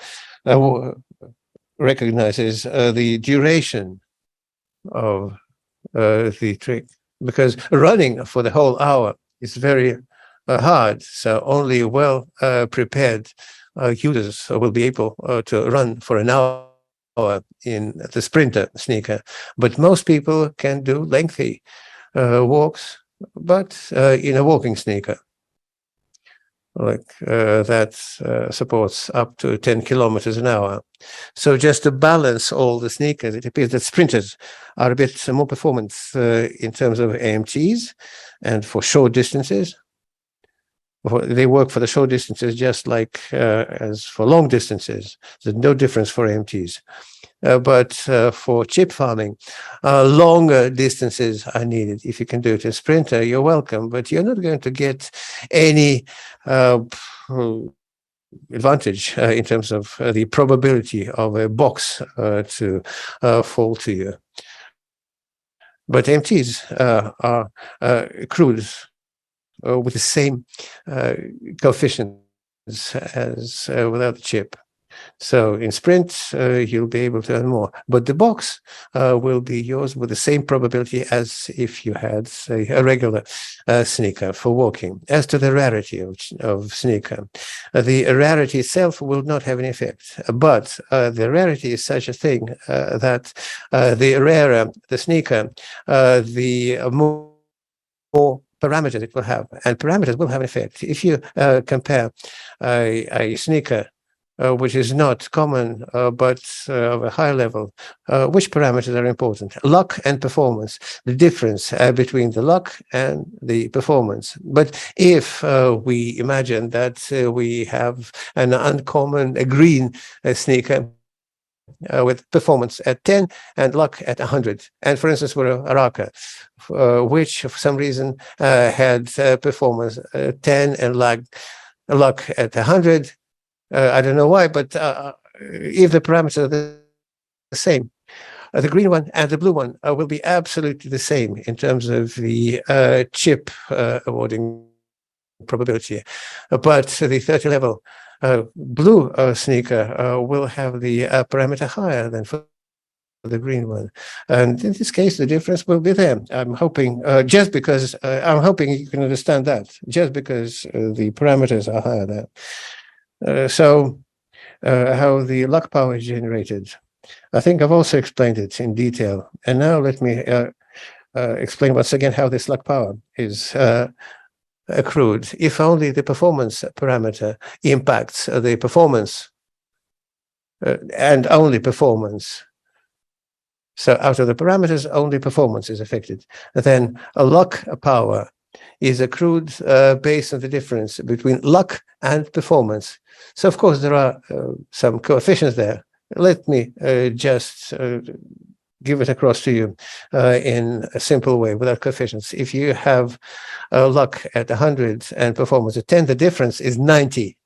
recognizes the duration of the trick, because running for the whole hour is very hard. So only well prepared users will be able to run for an hour in the sprinter sneaker. But most people can do lengthy walks, but in a walking sneaker, like that supports up to 10 kilometers an hour. So just to balance all the sneakers, it appears that sprinters are a bit more performance in terms of AMTs and for short distances. They work for the short distances just like as for long distances. There's no difference for AMTs. But for chip farming, longer distances are needed. If you can do it in sprinter, you're welcome, but you're not going to get any advantage in terms of the probability of a box to fall to you. But AMTs are crude with the same coefficients as without the chip. So in sprint, you'll be able to earn more, but the box will be yours with the same probability as if you had, say, a regular sneaker for walking. As to the rarity of sneaker, the rarity itself will not have any effect, but the rarity is such a thing that the rarer the sneaker, the more parameters it will have, and parameters will have an effect. If you compare a sneaker which is not common, but of a high level, which parameters are important? Luck and performance, the difference between the luck and the performance. But if we imagine that we have an uncommon green sneaker, with performance at 10 and luck at 100. And for instance, we're a Raka, which for some reason had performance 10 and luck at 100. I don't know why, but if the parameters are the same, the green one and the blue one will be absolutely the same in terms of the chip awarding probability. But the 30 level blue sneaker will have the parameter higher than for the green one, and in this case the difference will be there. I'm hoping just because I'm hoping you can understand that, just because the parameters are higher there. So how the luck power is generated, I think I've also explained it in detail, and now let me explain once again how this luck power is accrued. If only the performance parameter impacts the performance and only performance. So out of the parameters, only performance is affected. Then a lock power is accrued based on the difference between luck and performance. So of course there are some coefficients there. Let me just give it across to you in a simple way without coefficients. If you have luck at 100 and performance at 10, the difference is 90.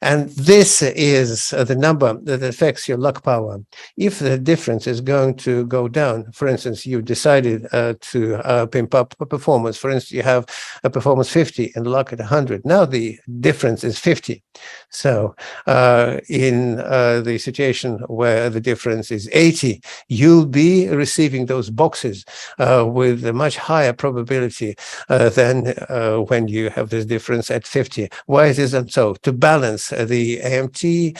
And this is the number that affects your luck power. If the difference is going to go down, for instance, you decided to pimp up a performance. For instance, you have a performance 50 and luck at 100. Now the difference is 50. So in the situation where the difference is 80, you'll be receiving those boxes with a much higher probability than when you have this difference at 50. Why is it so? To balance the AMT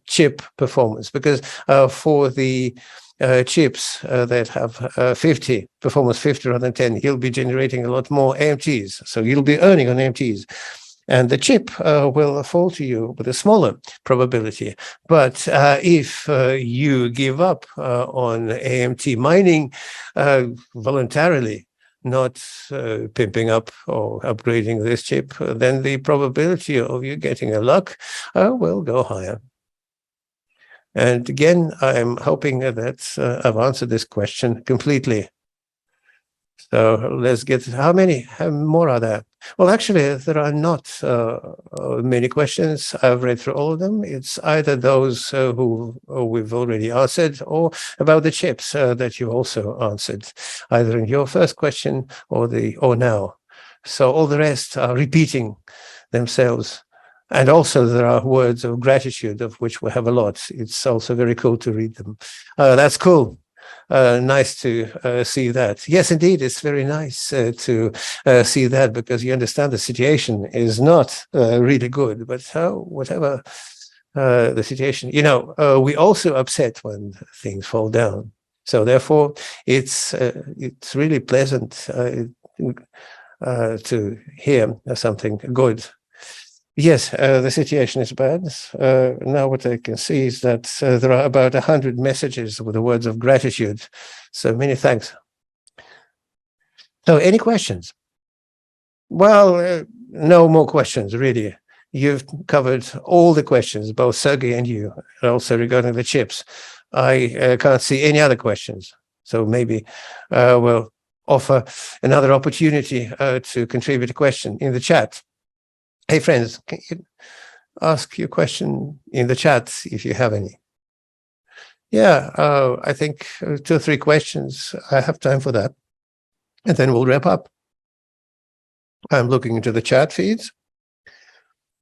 chip performance, because for the chips that have 50, performance 50 rather than 10, you'll be generating a lot more AMTs. So you'll be earning on AMTs. And the chip will fall to you with a smaller probability. But if you give up on AMT mining voluntarily, not pimping up or upgrading this chip, then the probability of you getting a luck will go higher. And again, I'm hoping that I've answered this question completely. So let's get, how more are there? Well, actually, there are not many questions. I've read through all of them. It's either those who we've already answered or about the chips that you also answered, either in your first question or now. So all the rest are repeating themselves. And also there are words of gratitude, of which we have a lot. It's also very cool to read them. That's cool. Nice to see that. Yes, indeed, it's very nice to see that, because you understand the situation is not really good, but whatever the situation, we also upset when things fall down. So therefore, it's really pleasant to hear something good. Yes, the situation is bad. Now what I can see is that there are about 100 messages with the words of gratitude. So many thanks. So any questions? Well, no more questions, really. You've covered all the questions, both Sergey and you, and also regarding the chips. I can't see any other questions. So maybe we'll offer another opportunity to contribute a question in the chat. Hey, friends, can you ask your question in the chat if you have any? Yeah, I think 2 or 3 questions. I have time for that. And then we'll wrap up. I'm looking into the chat feeds.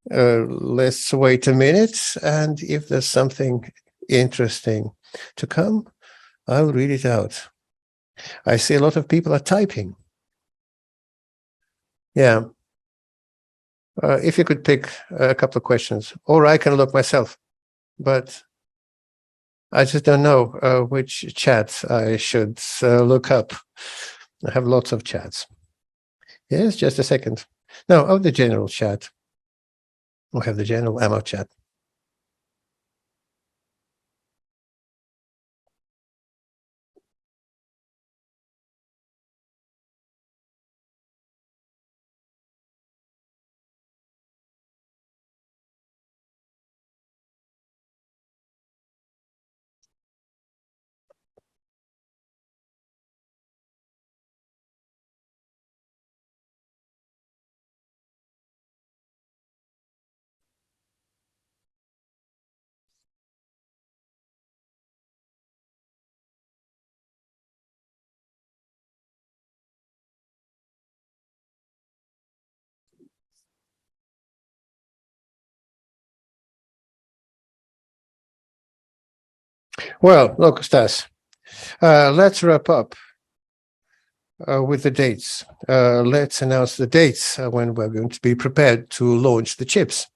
Let's wait a minute. And if there's something interesting to come, I'll read it out. I see a lot of people are typing. Yeah. If you could pick a couple of questions, or I can look myself, but I just don't know which chat I should look up. I have lots of chats. Yes, just a second. No, the general chat. We have the general ammo chat. Well, look, Stas, let's wrap up with the dates. Let's announce the dates when we're going to be prepared to launch the chips.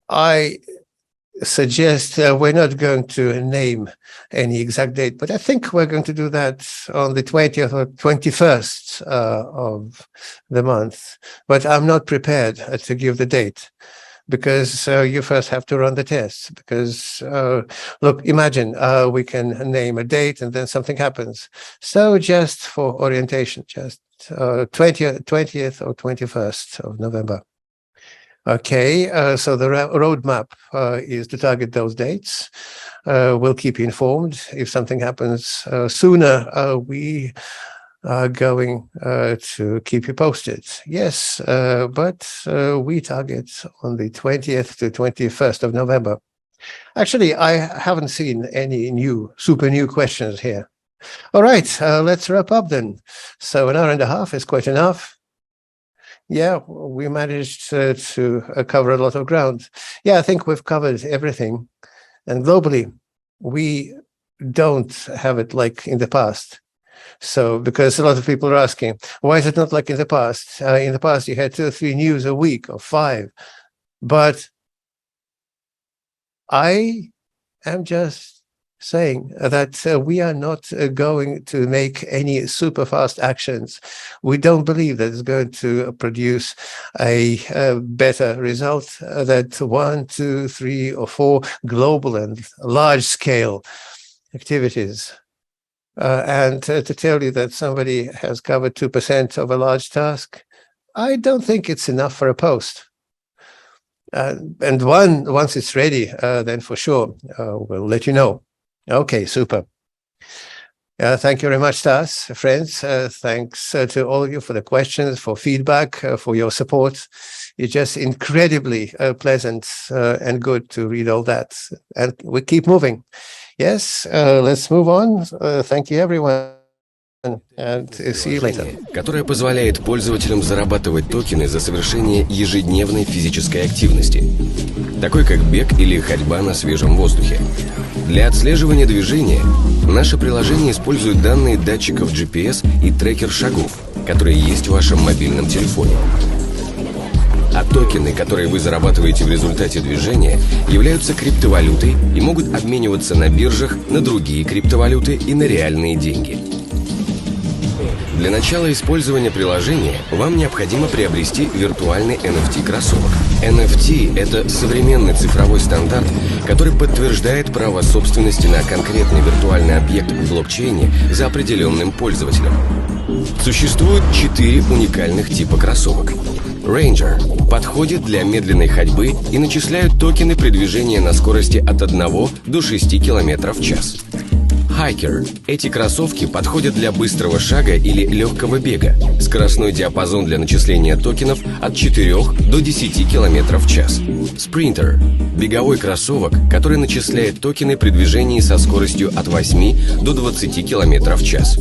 I suggest we're not going to name any exact date, but I think we're going to do that on the 20th or 21st of the month. But I'm not prepared to give the date. because you first have to run the tests. Because look, imagine we can name a date and then something happens. So just for orientation, just 20th or 21st of November. Okay, so the roadmap is to target those dates. We'll keep you informed. If something happens sooner, we are going to keep you posted. Yes, but we target on the 20th to 21st of November. Actually, I haven't seen any super new questions here. All right, let's wrap up then. So an hour and a half is quite enough. Yeah, we managed to cover a lot of ground. Yeah, I think we've covered everything. And globally, we don't have it like in the past. So, because a lot of people are asking, why is it not like in the past? In the past, you had 2 or 3 news a week or 5. But I am just saying that we are not going to make any super fast actions. We don't believe that it's going to produce a better result that 1, 2, 3, or 4 global and large scale activities. And to tell you that somebody has covered 2% of a large task, I don't think it's enough for a post. And once it's ready, then for sure, we'll let you know. Okay, super. Thank you very much, Stas, friends. Thanks to all of you for the questions, for feedback, for your support. It's just incredibly pleasant and good to read all that. And we keep moving. Yes, let's move on. Thank you, everyone. And see you later. Которая позволяет пользователям зарабатывать токены за совершение ежедневной физической активности, такой как бег или ходьба на свежем воздухе. Для отслеживания движения наше приложение использует данные датчиков GPS и трекер шагов, которые есть в вашем мобильном телефоне. А токены, которые вы зарабатываете в результате движения, являются криптовалютой и могут обмениваться на биржах на другие криптовалюты и на реальные деньги. Для начала использования приложения вам необходимо приобрести виртуальный NFT-кроссовок. NFT – это современный цифровой стандарт, который подтверждает право собственности на конкретный виртуальный объект в блокчейне за определенным пользователем. Существует 4 уникальных типа кроссовок. Ranger подходит для медленной ходьбы и начисляют токены при движении на скорости от 1 до 6 км в час. Hiker. Эти кроссовки подходят для быстрого шага или легкого бега. Скоростной диапазон для начисления токенов от 4 до 10 км в час. Sprinter. Беговой кроссовок, который начисляет токены при движении со скоростью от 8 до 20 км в час.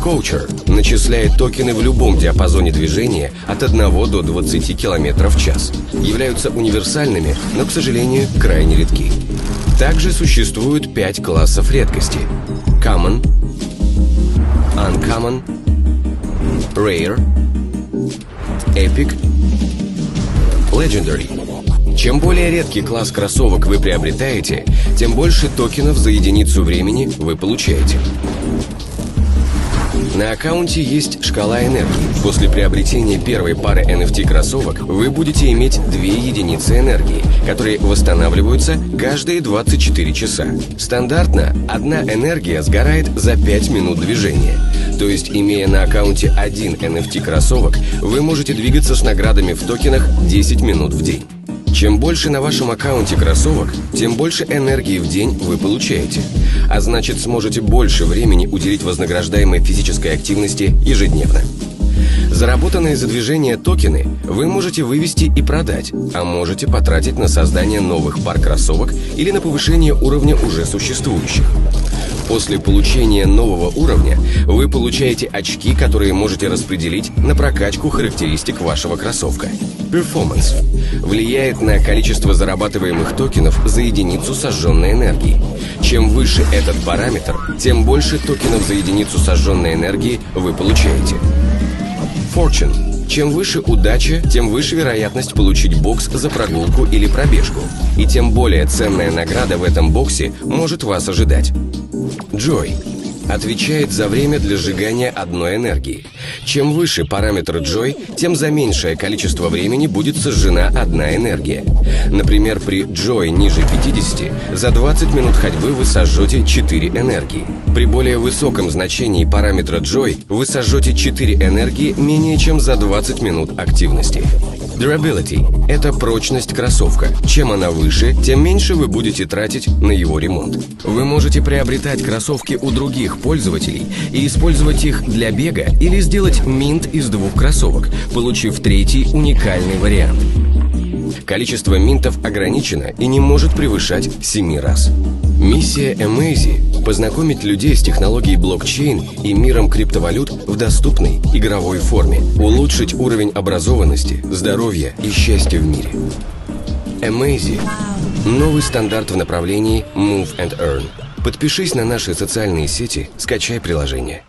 Coacher начисляет токены в любом диапазоне движения от 1 до 20 км в час. Являются универсальными, но, к сожалению, крайне редки. Также существует 5 классов редкости: Common, Uncommon, Rare, Epic, Legendary. Чем более редкий класс кроссовок вы приобретаете, тем больше токенов за единицу времени вы получаете. На аккаунте есть шкала энергии. После приобретения первой пары NFT-кроссовок вы будете иметь 2 единицы энергии, которые восстанавливаются каждые 24 часа. Стандартно одна энергия сгорает за 5 минут движения. То есть, имея на аккаунте 1 NFT-кроссовок, вы можете двигаться с наградами в токенах 10 минут в день. Чем больше на вашем аккаунте кроссовок, тем больше энергии в день вы получаете. А значит, сможете больше времени уделить вознаграждаемой физической активности ежедневно. Заработанные за движение токены вы можете вывести и продать, а можете потратить на создание новых пар кроссовок или на повышение уровня уже существующих. После получения нового уровня вы получаете очки, которые можете распределить на прокачку характеристик вашего кроссовка. Performance влияет на количество зарабатываемых токенов за единицу сожженной энергии. Чем выше этот параметр, тем больше токенов за единицу сожженной энергии вы получаете. Fortune. Чем выше удача, тем выше вероятность получить бокс за прогулку или пробежку. И тем более ценная награда в этом боксе может вас ожидать. Joy. отвечает за время для сжигания одной энергии. Чем выше параметр Joy, тем за меньшее количество времени будет сожжена одна энергия. Например, при Joy ниже 50 за 20 минут ходьбы вы сожжете 4 энергии. При более высоком значении параметра Joy вы сожжете 4 энергии менее чем за 20 минут активности. Durability – это прочность кроссовка. Чем она выше, тем меньше вы будете тратить на его ремонт. Вы можете приобретать кроссовки у других пользователей и использовать их для бега или сделать минт из 2 кроссовок, получив третий уникальный вариант. Количество минтов ограничено и не может превышать 7 раз. Миссия AMAZY – познакомить людей с технологией блокчейн и миром криптовалют в доступной игровой форме, улучшить уровень образованности, здоровья и счастья в мире. AMAZY – новый стандарт в направлении Move and Earn. Подпишись на наши социальные сети, скачай приложение.